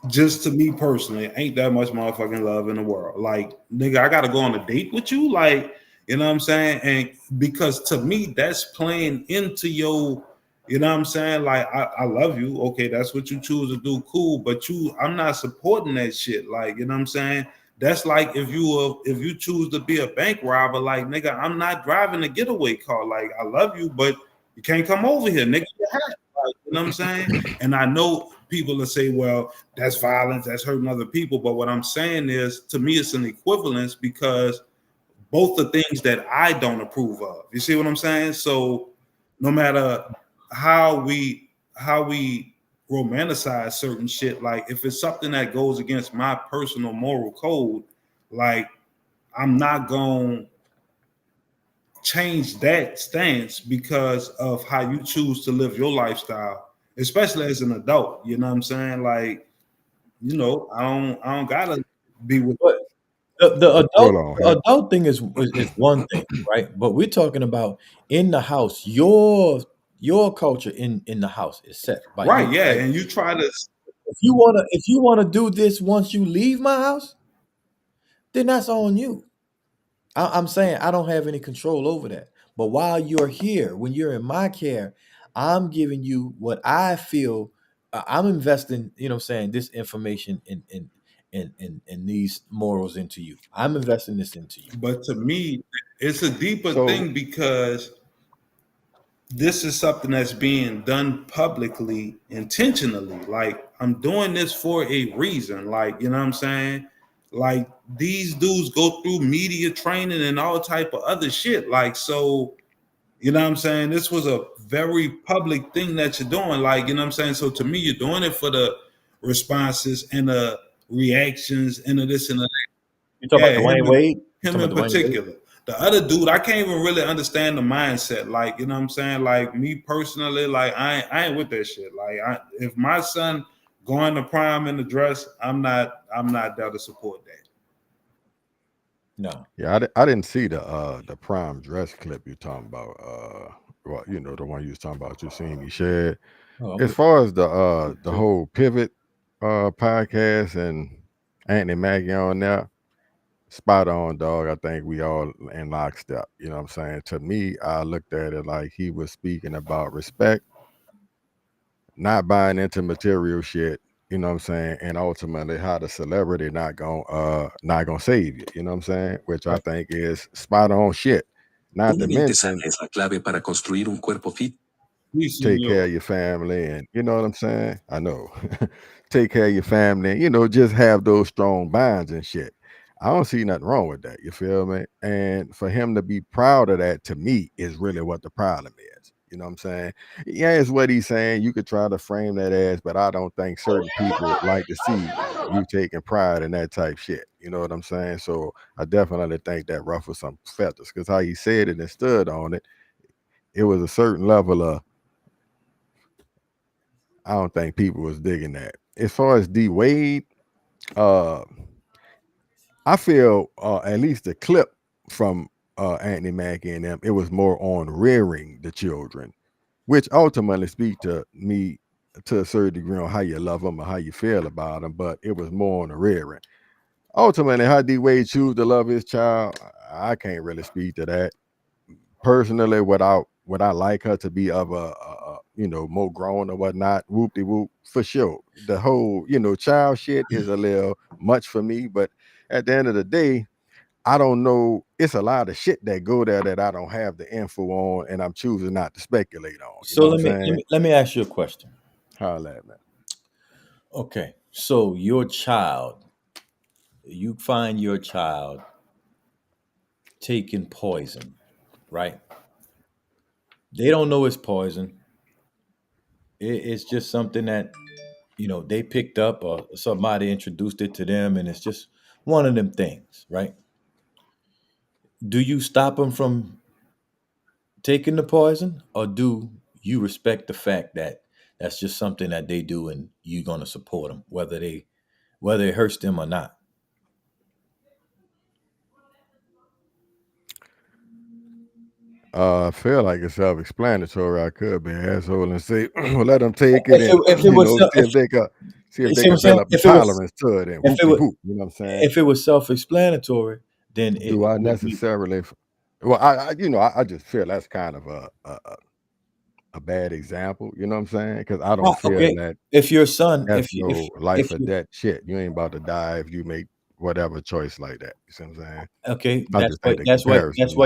just to me personally, ain't that much motherfucking love in the world. Like, nigga, I gotta go on a date with you, like, you know what I'm saying? And because to me, that's playing into your You know what I'm saying? Like, I love you. Okay, that's what you choose to do. Cool. But I'm not supporting that shit. Like, you know what I'm saying? That's like if you choose to be a bank robber, like, nigga, I'm not driving a getaway car. Like, I love you, but you can't come over here, nigga. Like, you know what I'm saying? And I know people will say, well, that's violence, that's hurting other people. But what I'm saying is, to me, it's an equivalence because both the things that I don't approve of. You see what I'm saying? So no matter how we romanticize certain shit, like if it's something that goes against my personal moral code, like I'm not gonna change that stance because of how you choose to live your lifestyle, especially as an adult. You know what I'm saying? Like, you know, I don't gotta be with. The adult thing is one thing, right? But we're talking about in the house. Your culture in the house is set by Right, you, yeah, right? and you try to. If you wanna do this once you leave my house, then that's on you. I'm saying I don't have any control over that. But while you're here, when you're in my care, I'm giving you what I feel. I'm investing, you know what I'm saying, this information in these morals into you. I'm investing this into you. But to me, it's a deeper thing because this is something that's being done publicly, intentionally. Like, I'm doing this for a reason. Like, you know what I'm saying? Like, these dudes go through media training and all type of other shit. Like, so, you know what I'm saying? This was a very public thing that you're doing. Like, you know what I'm saying? So to me, you're doing it for the responses and the reactions and the this and the that. You talking about Dwayne Wade? Him in particular. The other dude, I can't even really understand the mindset. Like, you know what I'm saying? Like, me personally, like, I ain't with that shit. Like, if my son going to prom in the dress, I'm not there to support that. No. Yeah, I didn't see the prom dress clip you're talking about. Well, you know, the one you was talking about, you seen me shared. As far as the whole Pivot podcast and Anthony Mackie on there, spot on, dog. I think we all in lockstep. You know what I'm saying? To me, I looked at it like he was speaking about respect, not buying into material shit. You know what I'm saying? And ultimately, how the celebrity not gonna save you. You know what I'm saying? Which I think is spot on shit. Not to mention, es la clave para construir un cuerpo fit. Take care of your family, and you know what I'm saying? I know. Take care of your family, and, you know, just have those strong bonds and shit. I don't see nothing wrong with that. You feel me? And for him to be proud of that, to me, is really what the problem is. You know what I'm saying? Yeah, it's what he's saying. You could try to frame that as, but I don't think certain people like to see you taking pride in that type shit. You know what I'm saying? So I definitely think that ruffles some feathers, because how he said it and stood on it, it was a certain level of, I don't think people was digging that. As far as D Wade, I feel at least the clip from Anthony Mackie and them, it was more on rearing the children, which ultimately speak to me to a certain degree on how you love them or how you feel about them, but it was more on the rearing. Ultimately, how D Wade choose to love his child, I can't really speak to that. Personally, would I like her to be of a you know, more grown or whatnot, whoop-de-whoop, for sure. The whole, you know, child shit is a little much for me, but at the end of the day, I don't know. It's a lot of shit that go there that I don't have the info on, and I'm choosing not to speculate on. So let me ask you a question. Holla at me. Okay, so your child, you find your child taking poison, right? They don't know it's poison. It's just something that, you know, they picked up or somebody introduced it to them, and it's just one of them things, right? Do you stop them from taking the poison, or do you respect the fact that that's just something that they do and you're going to support them, whether it hurts them or not? I feel like it's self-explanatory. I could be an asshole and say, well, let them take it, and see if they can develop a tolerance to it. And you know what I'm saying? If it was self-explanatory, then do I necessarily? Well, I just feel that's kind of a bad example. You know what I'm saying? Because I don't feel Okay, that if your son, that's if you, no life if or you, death shit. You ain't about to die if you make whatever choice like that. You see what I'm saying? okay, I just think the comparison not that's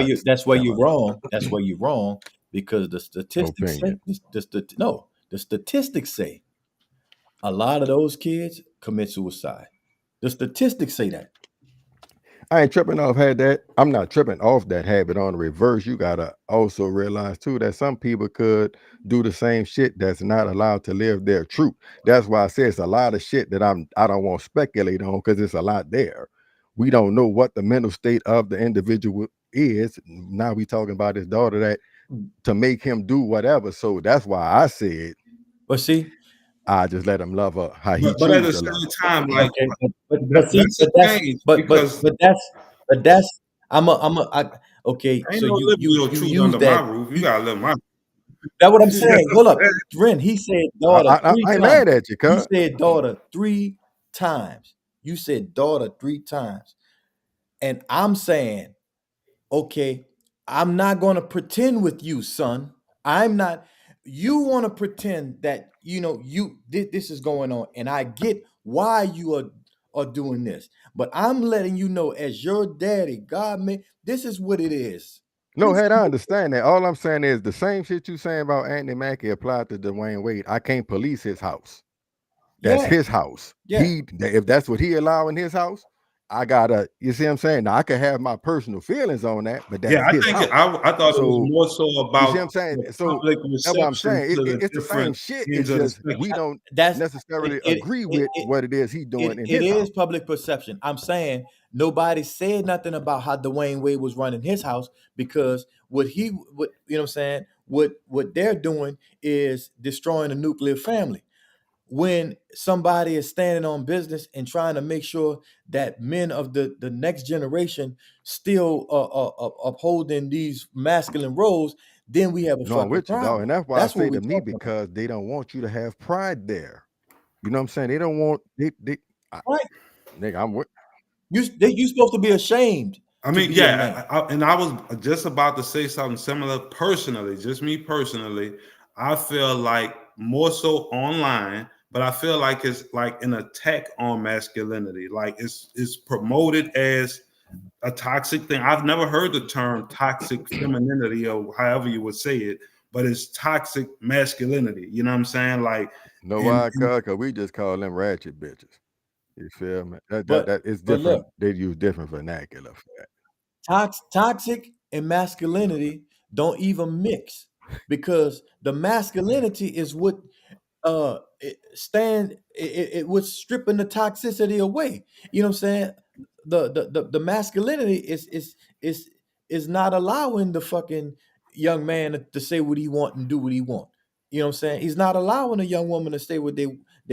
why similar. you're wrong. That's why you're wrong because the statistics say Opinion. the statistics say a lot of those kids commit suicide. The statistics say that. I ain't tripping off that. I'm not tripping off that habit. On the reverse, you gotta also realize too that some people could do the same shit that's not allowed to live their truth. That's why I say it's a lot of shit that I don't want to speculate on because it's a lot there. We don't know what the mental state of the individual is. Now we talking about his daughter that to make him do whatever. So that's why I said, but see, I just let him love her how he But at the chooses to love same her. time, like okay, but that's see, the thing because that's okay. ain't So no you living your truth use under that. my roof. You gotta live my. That's what I'm saying. Hold up, Ren. He said daughter I 3 ain't times. mad at you, He cuz. said daughter 3 times. You said daughter 3 times, and I'm saying, okay, I'm not going to pretend with you, son. I'm not. You want to pretend that this is going on, and I get why you are doing this, but I'm letting you know, as your daddy, God made this is what it is. No, I understand that. All I'm saying is the same shit you saying about Anthony Mackie applied to Dwayne Wade. I can't police his house. That's his house. Yeah. If that's what he allow in his house, I gotta. You see what I'm saying? Now I could have my personal feelings on that, but that's his house. I thought it was more so about you see what I'm saying. So public that's what I'm saying. reception to It's the same shit. It's just we don't necessarily agree with what it is he's doing in his It house. is public perception. I'm saying nobody said nothing about how Dwayne Wade was running his house because what they're doing is destroying a nuclear family. When somebody is standing on business and trying to make sure that men of the next generation still upholding these masculine roles, then we have a No, I'm fucking with you, dog. problem. And that's why That's I say what we to me, because they don't want you to have pride there. You know what I'm saying? They don't want right. Nigga, I'm with you supposed to be ashamed. I mean, yeah, I was just about to say something similar. Personally, just me personally, I feel like more so online, but I feel like it's like an attack on masculinity. Like it's promoted as a toxic thing. I've never heard the term toxic femininity or however you would say it, but it's toxic masculinity. You know what I'm saying? Like, why? Cause we just call them ratchet bitches. You feel me? That it's different. Look, they use different vernacular for that. Toxic and masculinity don't even mix because the masculinity is what it was stripping the toxicity away. You know what I'm saying? The masculinity is not allowing the fucking young man to say what he want and do what he want. You know what I'm saying? He's not allowing a young woman to say what they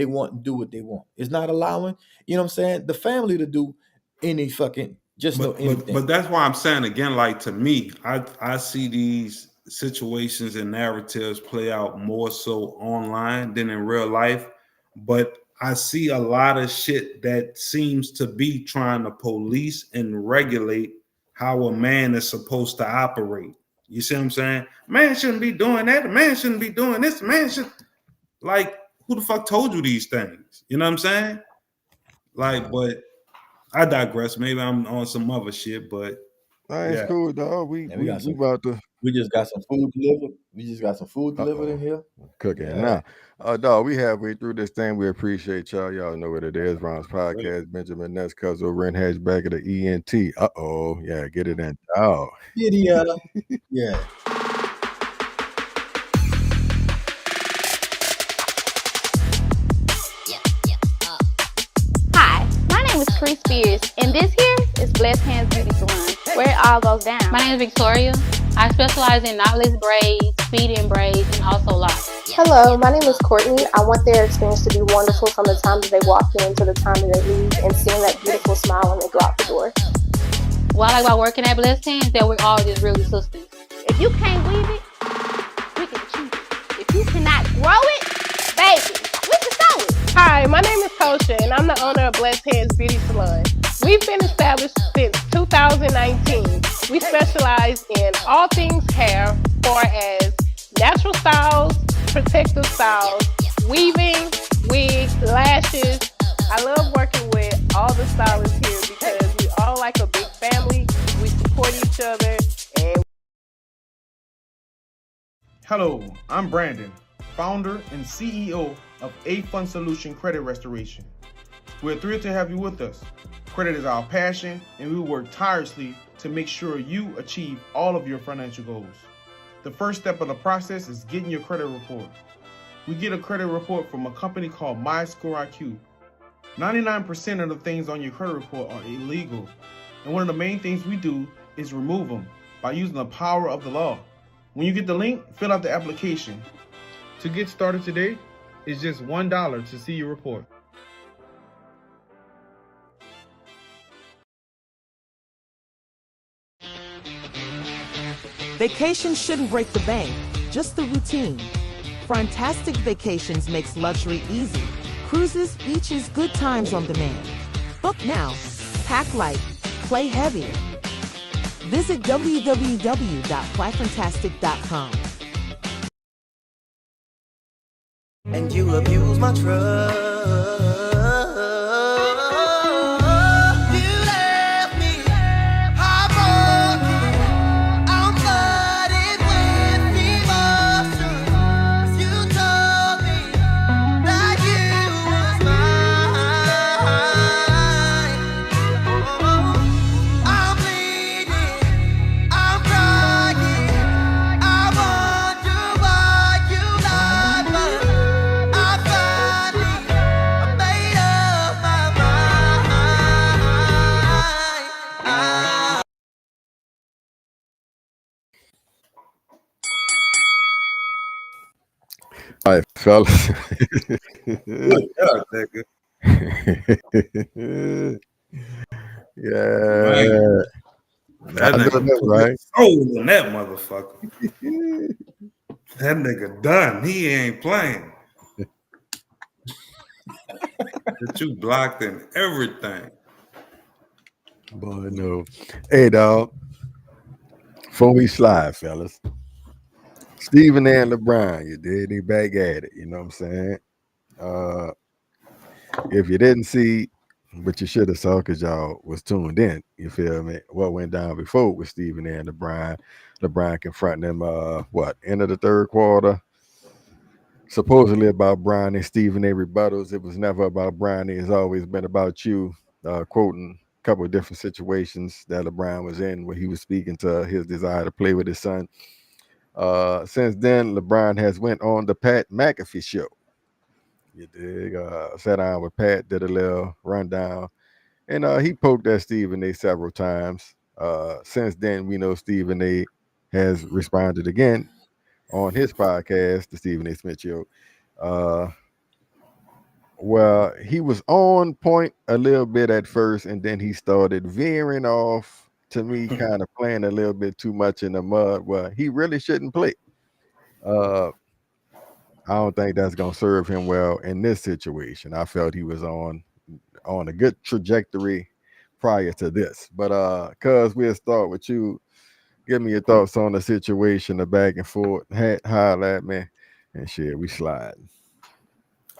want and do what they want. It's not allowing, you know what I'm saying, the family to do any fucking anything. But that's why I'm saying again, like to me, I see these situations and narratives play out more so online than in real life. But I see a lot of shit that seems to be trying to police and regulate how a man is supposed to operate. You see what I'm saying? Man shouldn't be doing that. The man shouldn't be doing this. The man should, like, who the fuck told you these things? You know what I'm saying? Like, but I digress. Maybe I'm on some other shit, but it's cool, dog. We about to. We just got some food delivered. We just got some food delivered in here. Cooking now. Dog, we halfway through this thing. We appreciate y'all. Y'all know what it is. Ron's Podcast. Benjamin Ness, Cuzzo, Ren Hatchback of the ENT. Yeah, get it in. Oh. Yeah. Hi, my name is Chris Spears, and this here is Blessed Hands Beauty Salon, where it all goes down. My name is Victoria. I specialize in knotless braids, feed-in braids, and also locks. Hello, my name is Courtney. I want their experience to be wonderful from the time that they walk in to the time that they leave, and seeing that beautiful smile when they go out the door. What I like about working at Blessed Hands is that we're all just really sisters. If you can't weave it, we can cheat it. If you cannot grow it, baby, we can sew it. Hi, my name is Kosha, and I'm the owner of Blessed Hands Beauty Salon. We've been established since 2019. We specialize in all things hair, far as natural natural styles, protective styles, weaving, wigs, lashes. I love working with all the stylists here because we all like a big family. We support each other. And hello, I'm Brandon, founder and CEO of A Fund Solution Credit Restoration. We're thrilled to have you with us. Credit is our passion, and we work tirelessly to make sure you achieve all of your financial goals. The first step of the process is getting your credit report. We get a credit report from a company called MyScoreIQ. 99% of the things on your credit report are illegal, and one of the main things we do is remove them by using the power of the law. When you get the link, fill out the application. To get started today, it's just $1 to see your report. Vacation shouldn't break the bank, just the routine. Fantastic Vacations makes luxury easy. Cruises, beaches, good times on demand. Book now, pack light, play heavier. Visit www.flyfantastic.com. And you abuse my trust. All right, fellas. Yeah. That nigga put right? soul in that motherfucker. That nigga done. He ain't playing. That you blocked in everything. Boy, no. Hey, dog. Before we slide, fellas. Stephen A. and LeBron, you did. They back at it. You know what I'm saying? If you didn't see, but you should have saw because y'all was tuned in. You feel me? What went down before with Stephen A. and LeBron. LeBron confronting him, end of the third quarter. Supposedly about Bron and Stephen A. rebuttals. It was never about Bron. It's always been about you. Quoting a couple of different situations that LeBron was in where he was speaking to his desire to play with his son. Since then, LeBron has went on the Pat McAfee show. You dig? Sat down with Pat, did a little rundown, and he poked at Stephen A. several times. Since then, we know Stephen A. has responded again on his podcast, the Stephen A. Smith Show. Well, he was on point a little bit at first, and then he started veering off, to me, kind of playing a little bit too much in the mud. Well, he really shouldn't play. I don't think that's going to serve him well in this situation. I felt he was on a good trajectory prior to this. But cuz we'll start with you. Give me your thoughts on the situation, the back and forth. Holler at me, and shit, we sliding.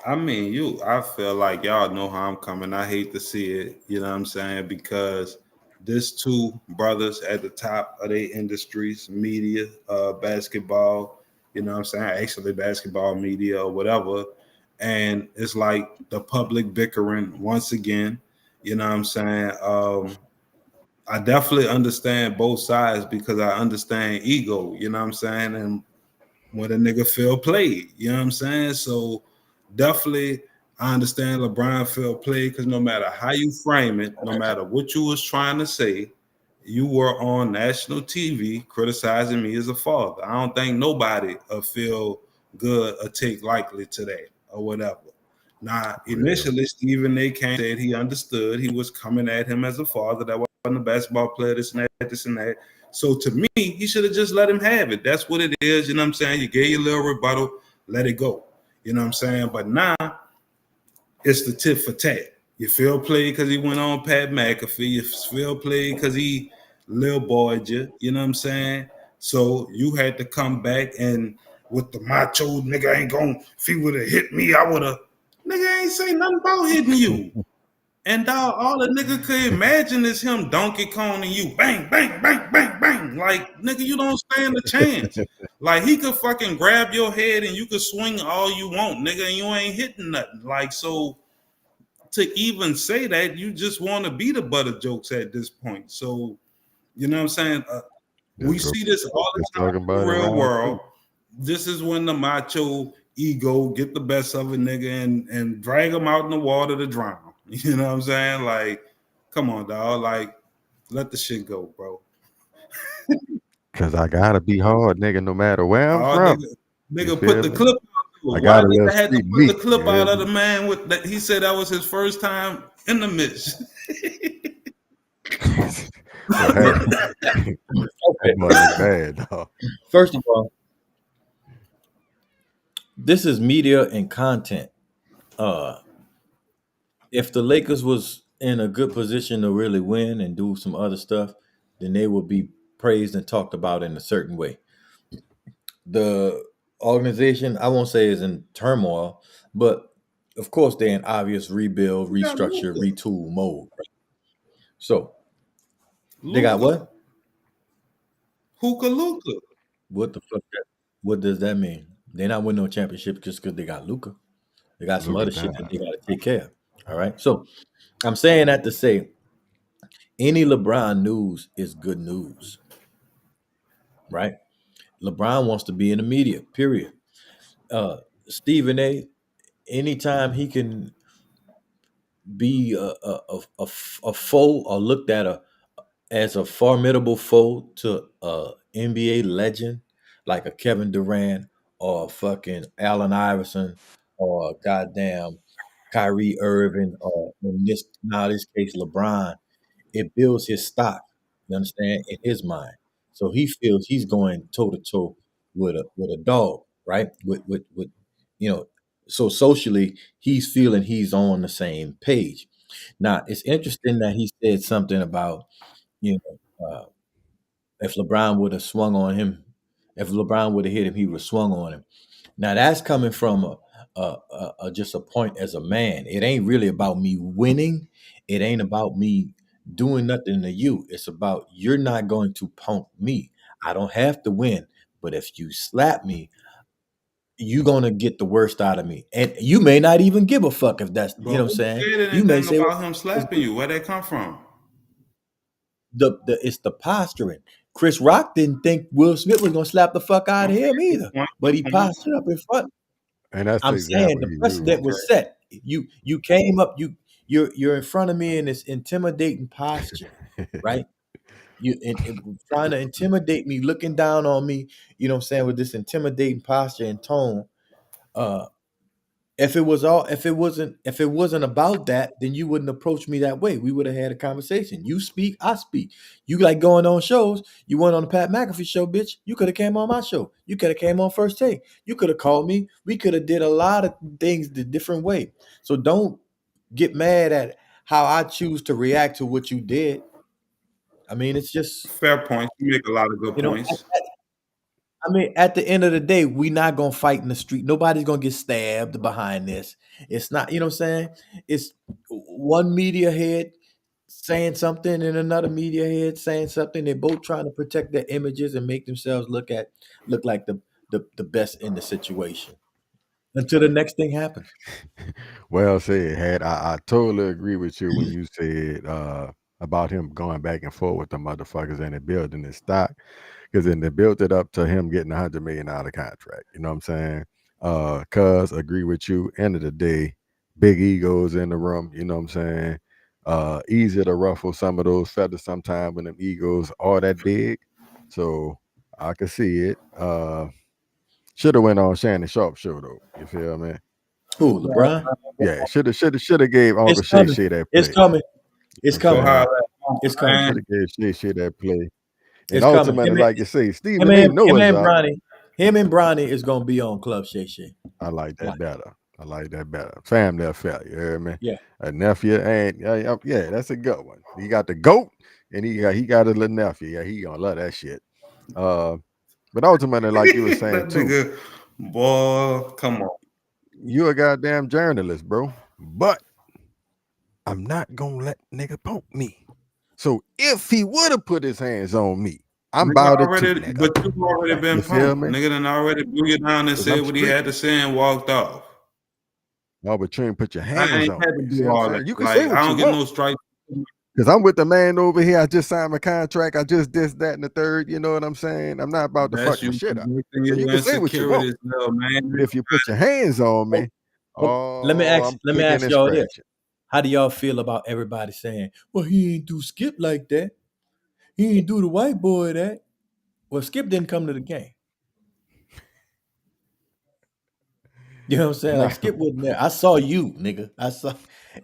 I mean, I feel like y'all know how I'm coming. I hate to see it, you know what I'm saying? Because this two brothers at the top of their industries, media, basketball, you know what I'm saying? Actually, basketball media or whatever. And it's like the public bickering once again, you know what I'm saying? I definitely understand both sides because I understand ego, you know what I'm saying? And when a nigga feel played, you know what I'm saying? So definitely I understand LeBron feel played because no matter how you frame it, no matter what you was trying to say, you were on national TV criticizing me as a father. I don't think nobody feel good or take likely to that or whatever. Now, initially, Stephen A. said he understood he was coming at him as a father. That wasn't a basketball player, this and that. So to me, he should have just let him have it. That's what it is. You know what I'm saying? You gave your little rebuttal, let it go. You know what I'm saying? But now it's the tit for tat. You feel played because he went on Pat McAfee. You feel played because he little boyed you. You know what I'm saying? So you had to come back and with the macho nigga ain't gonna, if he would have hit me, I would have. Nigga ain't say nothing about hitting you. And dog, all the nigga could imagine is him Donkey Kong and you bang, bang, bang, bang, bang. Like, nigga, you don't stand a chance. Like, he could fucking grab your head and you could swing all you want, nigga, and you ain't hitting nothing. Like, so to even say that, you just want to be the butt of jokes at this point. So, you know what I'm saying? We see this all the time in the real world. This is when the macho ego get the best of a nigga and drag him out in the water to drown. You know what I'm saying? Like, come on, dog. Like, let the shit go, bro. Cause I gotta be hard, nigga, no matter where I'm from. Nigga put the clip out. I got Nigga had to put the clip out of the man with that. He said that was his first time in the midst. Bad, dog. First of all, this is media and content. If the Lakers was in a good position to really win and do some other stuff, then they would be praised and talked about in a certain way. The organization, I won't say is in turmoil, but of course they're in obvious rebuild, restructure, retool mode. Right? So they got what? Hookah Luka. What the fuck? What does that mean? They're not winning no championship just because they got Luka. They got some other shit that they got to take care of. All right. So I'm saying that to say any LeBron news is good news. Right? LeBron wants to be in the media, period. Stephen A, anytime he can be a foe or looked at as a formidable foe to NBA legend like a Kevin Durant or fucking Allen Iverson or goddamn Kyrie Irving or in this case LeBron, it builds his stock. You understand? In his mind, so he feels he's going toe to toe with a dog, right? With you know, so socially he's feeling he's on the same page. Now it's interesting that he said something about if LeBron would have swung on him, if LeBron would have hit him, he would have swung on him. Now that's coming from just a point as a man. It ain't really about me winning. It ain't about me doing nothing to you. It's about you're not going to punk me. I don't have to win, but if you slap me, you're gonna get the worst out of me, and you may not even give a fuck if that's you know what I'm saying. You may say about him slapping you. Where that come from? It's the posturing. Chris Rock didn't think Will Smith was gonna slap the fuck out of him either, but he postured up in front. And that's I'm saying the precedent was set. You came up, you're in front of me in this intimidating posture, right? You trying to intimidate me, looking down on me, you know what I'm saying, with this intimidating posture and tone. If it wasn't about that, then you wouldn't approach me that way. We would have had a conversation. You speak, I speak. You like going on shows. You went on the Pat McAfee show, bitch. You could have came on my show. You could have came on First Take. You could have called me. We could have did a lot of things the different way. So don't get mad at how I choose to react to what you did. I mean, it's just fair point. You make a lot of good points. I mean, at the end of the day, we not gonna fight in the street. Nobody's gonna get stabbed behind this. It's not, you know what I'm saying? It's one media head saying something and another media head saying something. They're both trying to protect their images and make themselves look like the best in the situation until the next thing happens. Well said. I totally agree with you when you said about him going back and forth with the motherfuckers and it building his stock. Because then they built it up to him getting $100 million contract. You know what I'm saying? Cuz agree with you. End of the day, big egos in the room. You know what I'm saying? Easy to ruffle some of those feathers sometime when them egos are that big. So I could see it. Should have went on Shannon Sharp show though. You feel me? Who, LeBron? Yeah, should have gave Uncle Shay that play. It's coming. It's coming. It's coming. Should have gave Shay that play. And It's ultimately, coming. like you say, Stephen Him A. and knows Bronny is gonna be on Club Shay Shay. I like that better. I like that better. Family affair, you hear me? Yeah. A nephew and yeah, that's a good one. He got the goat and he got a little nephew. Yeah, he gonna love that shit. But ultimately, like you were saying That too. nigga Boy, come on. You a goddamn journalist, bro. But I'm not gonna let nigga punk me. So if he would have put his hands on me, I'm about it too, nigga. But you've already been You feel punked. me? Nigga done already blew you down and 'Cause said I'm what he had to say and walked off. No, but you ain't put your I hands ain't on had to me. See do what I'm all saying? that. You can Like, say what I don't you get want. no strikes. Because I'm with the man over here. I just signed my contract. I just this, that, and the third. You know what I'm saying? I'm not about to That's fuck my you shit up. projecting So you your can say what you want. insecurities, though, man. But if you put your hands on me, Let me I'm let me kicking ask and y'all this. scratching. How do y'all feel about everybody saying, well, he ain't do Skip like that? He ain't do the white boy that. Well, Skip didn't come to the game. You know what I'm saying? Like Skip wasn't there. I saw you, nigga. I saw.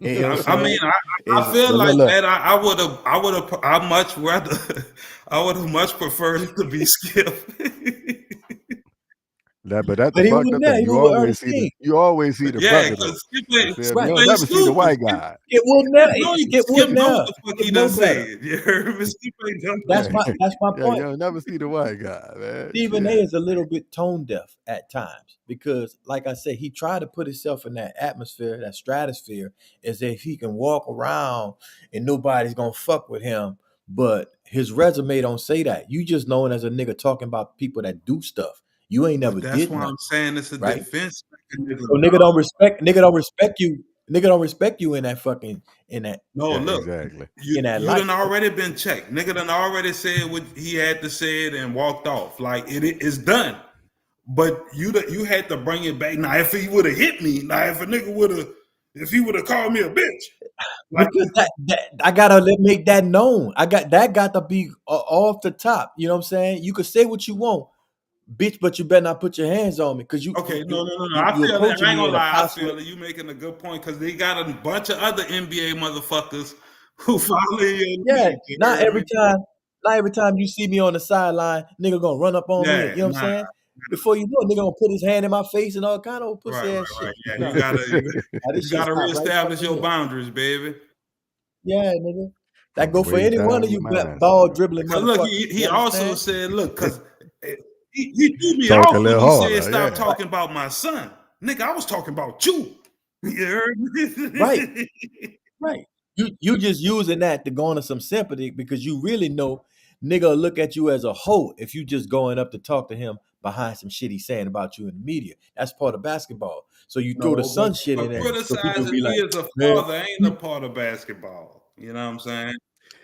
You know what I'm I mean, saying? I feel Look, like look. that. I much rather, I would have much preferred it to be Skip. But that's the But he fucked wasn't up there. thing. He was with Ernestine. You always see the Yeah, brother though. because Skip You ain't feel me? You Right. don't never see the stupid. white guy. Skip wasn't there. Skip Skip wasn't knows there. what the fuck he Skip done know better. said. You heard me? Skip ain't done That's that. my Yeah, point. you don't never see the white guy, man. Stephen A Shit. is a little bit tone deaf at times because, like I said, he tried to put himself in that atmosphere, that stratosphere, as if he can walk around and nobody's gonna fuck with him. But his resume don't say that. You just known as a nigga talking about people that do stuff. You ain't never But that's did why nothing, I'm saying it's a right? defense mechanism. So nigga don't respect you. Nigga don't respect you in that fucking No, Yeah, look, exactly. you that you light. done already been checked. Nigga done already said what he had to say it and walked off. Like it's done. But you had to bring it back. Now, if he would have hit me, if he would have called me a bitch, like Because that I gotta make that known. Got to be off the top. You know what I'm saying? You can say what you want, bitch, but you better not put your hands on me because you okay, no. you I feel that. approaching I ain't me gonna in a lie. I possible. feel that you making a good point because they got a bunch of other NBA motherfuckers who follow you. Yeah, not every time you see me on the sideline, nigga gonna run up on me. Yeah, You know what I'm saying? Before you know it, nigga gonna put his hand in my face and all kind of pussy ass shit. Yeah, Nah. you gotta Now, this you shit gotta stop right reestablish fucking your here. boundaries, baby. Yeah, nigga. That go for Way any one down of you your mind, ball son. dribbling Because look, motherfuckers. he You also understand? said, look, because he threw me Talk a off when little he said, harder, stop yeah. talking about my son. Nigga, I was talking about you. You heard me? Right. Right. You just using that to garner some sympathy because you really know nigga will look at you as a hoe if you just going up to talk to him behind some shit he's saying about you in the media. That's part of basketball. So you throw the No, son shit in but there. So people criticizing be like, me as a man, father ain't a part of basketball. You know what I'm saying?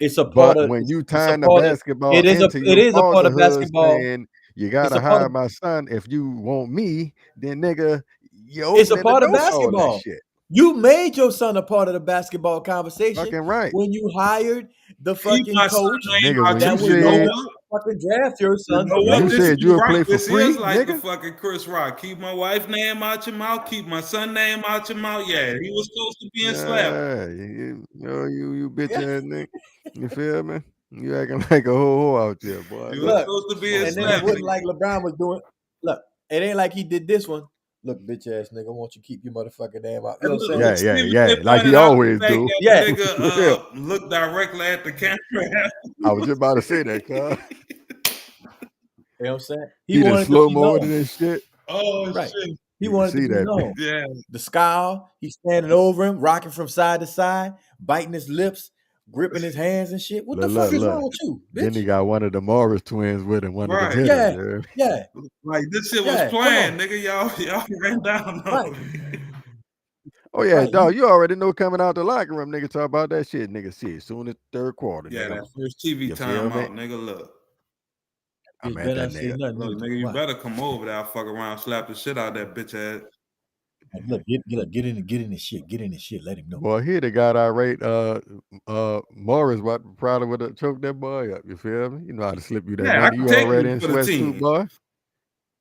it's a part But of when you it's a tying the part of basketball it is into it your is a part of fatherhood basketball. saying you It's gotta a part hire of my son if you want me, then nigga, you it's a opening the part of door for all that basketball. shit. You made your son a part of the basketball conversation Fucking right. when you hired the Keep fucking my son coach name Nigga, out when your you that was You know said going what? to fucking draft your You son know for what? you fantasy. said You you'll right. play for This free, is like the nigga. fucking Chris Rock. Keep my wife's name out your mouth. Keep my son name out your mouth. Yeah, he was supposed to be in slap. Yeah, you bitch ass nigga. You feel me? You acting like a whole out there, boy. He was Look, supposed to be in and then it slap. wasn't like LeBron was doing. Look, it ain't like he did this one. Look, bitch ass nigga, won't you keep your motherfucking name out? You know what I'm saying? Look, Yeah, Stephen A. like he pointed out the always fact do. that Yeah. the nigga Yeah. looked directly at the camera. I was just about to say that, cuz. You know what I'm saying? He He done wanted to slow be mo known. and shit. Oh Right. shit! He You can wanted to see be that. known. Yeah. The scowl, he's standing over him, rocking from side to side, biting his lips, gripping his hands and shit. What the fuck is wrong with you, Then he bitch? got one of the Morris twins with him, one of them Right. hitters. Yeah, Yeah. yeah, Like this shit was yeah. Come planned, on. nigga. Y'all ran down Right. on me. Oh yeah, Right. dog. You already know coming out the locker room, nigga, talk about that shit, nigga. See, soon as third quarter, Yeah, nigga. that first TV You feel time me? out, nigga. Look, I'm Bitch at better that not say nigga. nothing. look, Nigga, nigga. You quiet. better come over there. I'll fuck around, slap the shit out of that bitch ass. Look, get in the shit. Get in the shit. Let him know. Boy, he the got irate. Morris probably would have choked that boy up. You feel me? You know how to slip you that Yeah, I money. can You take already you in for the sweatsuit, team. boy.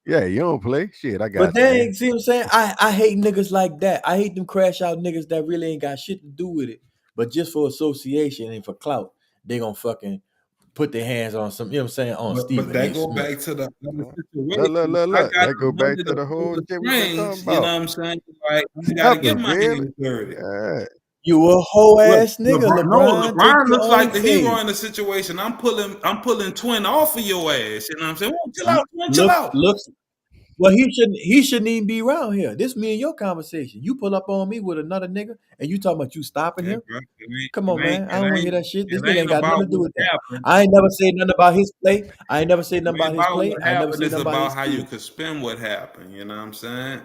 Yeah, you don't play. Shit, I got But you, they man. ain't, see what I'm saying? I hate niggas like that. I hate them crash out niggas that really ain't got shit to do with it. But just for association and for clout, they gonna fucking put their hands on some, you know what I'm saying, on Stephen But that A. go Smith. back to the other Look. situation. I got That go the back money to the to pull whole the shit we've been talking strings. You know what about. I'm saying? Like I gotta Stop get it, my feel me? hands dirty. Yeah. You a hoe Look, ass nigga, LeBron LeBron. Take your looks own like the hero fade. in the situation. I'm pulling twin off of your ass. You know what I'm saying? Whoa, chill out, twin, chill out. Well, he shouldn't even be around here. This me and your conversation. You pull up on me with another nigga and you talking about you stopping him. Bro, Come on, man. I don't want to hear that shit. This it nigga ain't ain't got nothing about to do what with that. happened. I ain't never said nothing about his play. I ain't never said nothing It ain't about his about play. what I ain't never happened. said It's nothing about about his how you skill. could spin what happened. You know what I'm saying?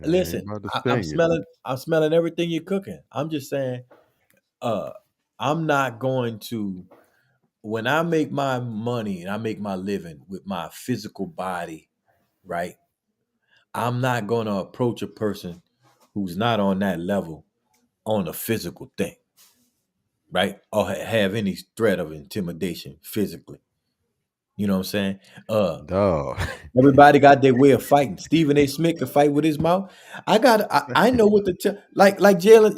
Listen, I'm smelling everything you're cooking. I'm just saying, I'm not going to, when I make my money and I make my living with my physical body, right? I'm not going to approach a person who's not on that level on a physical thing, right? Or have any threat of intimidation physically. You know what I'm saying? Dog. Everybody got their way of fighting. Stephen A. Smith can fight with his mouth. I know what to tell. Like Jalen,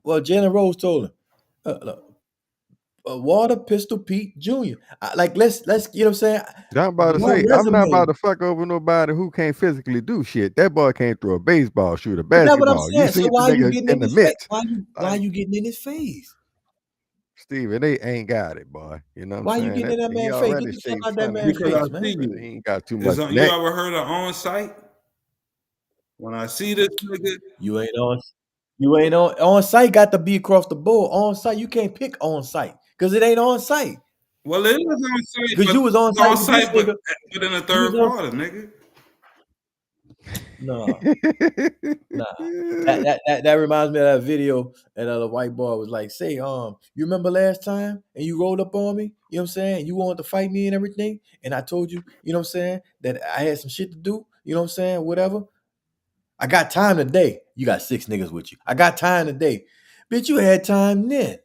Jalen Rose told him, Water Pistol Pete Jr. Let's you know what I'm saying? I'm about to say, I'm not about to fuck over nobody who can't physically do shit. That boy can't throw a baseball, shoot a That's what I'm basketball. You saying. see So the why are you nigga getting in in the his face? midst. Why are you getting in his face? Steven, they ain't got it, boy. You know what Why I'm you saying? getting in that He man's face? Get already the fuck shaped out that funny. man's Because I face, man. see you. He ain't got too much You neck. ever heard of on site? When I see this nigga, You ain't on site. Got to be across the board. On site, you can't pick on site because it ain't on site. well, it is on site, Because you was on it's site on with site, this but nigga. in the third quarter, nigga. No. That reminds me of that video and the white boy was like, say, you remember last time and you rolled up on me? You know what I'm saying? You wanted to fight me and everything. And I told you, you know what I'm saying, that I had some shit to do, you know what I'm saying? Whatever. I got time today. You got 6 niggas with you. I got time today. Bitch, you had time then.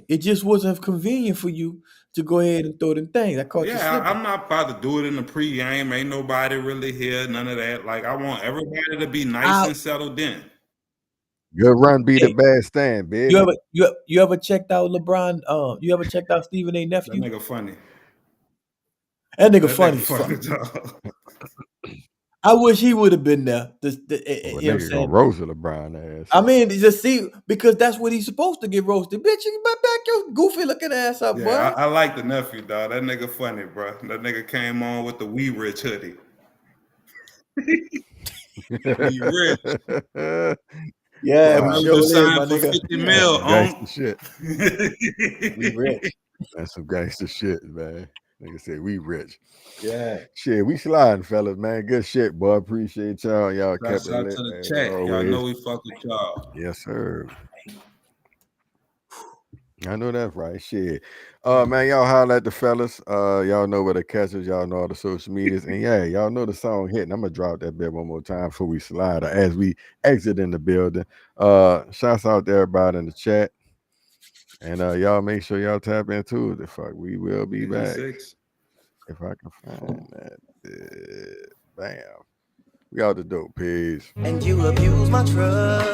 It just wasn't convenient for you to go ahead and throw them things. I caught you Yeah, slipping. I'm not about to do it in the pregame. Ain't nobody really here, none of that. Like, I want everybody to be nice and settled in. Good run, be the Hey, bad stand, baby. You ever checked out LeBron? You ever checked out Stephen A. That nephew? nigga funny. That nigga That funny. nigga funny, dog. I wish he would have been there. Well, You know what I'm nigga saying? gonna roast LeBron ass. I mean, just see, because that's what he's supposed to get roasted. Bitch, you better back your goofy looking ass up, boy. Yeah, I like the nephew, dog. That nigga funny, bro. That nigga came on with the We Rich hoodie. We rich. Yeah, Wow. we Remember sure the is, sign my for nigga. 50 mil Gangsta on. shit. We rich. That's some gangster shit, man. Nigga said we rich. Yeah. Shit, we sliding, fellas, man. Good shit, boy. Appreciate y'all. Y'all kept Shouts it out lit, to the man, chat. Y'all always. know we fuck with y'all. Yes, sir. I know that's right. Shit. Man, y'all holler at the fellas. Y'all know where the catch is. Y'all know all the social medias. And yeah, y'all know the song hitting. I'm gonna drop that bit one more time before we slide or as we exit in the building. Shouts out to everybody in the chat. And y'all make sure y'all tap into it. The fuck, we will be back. 86. If I can find that. Bam. We out the dope, peace. And you abuse my trust.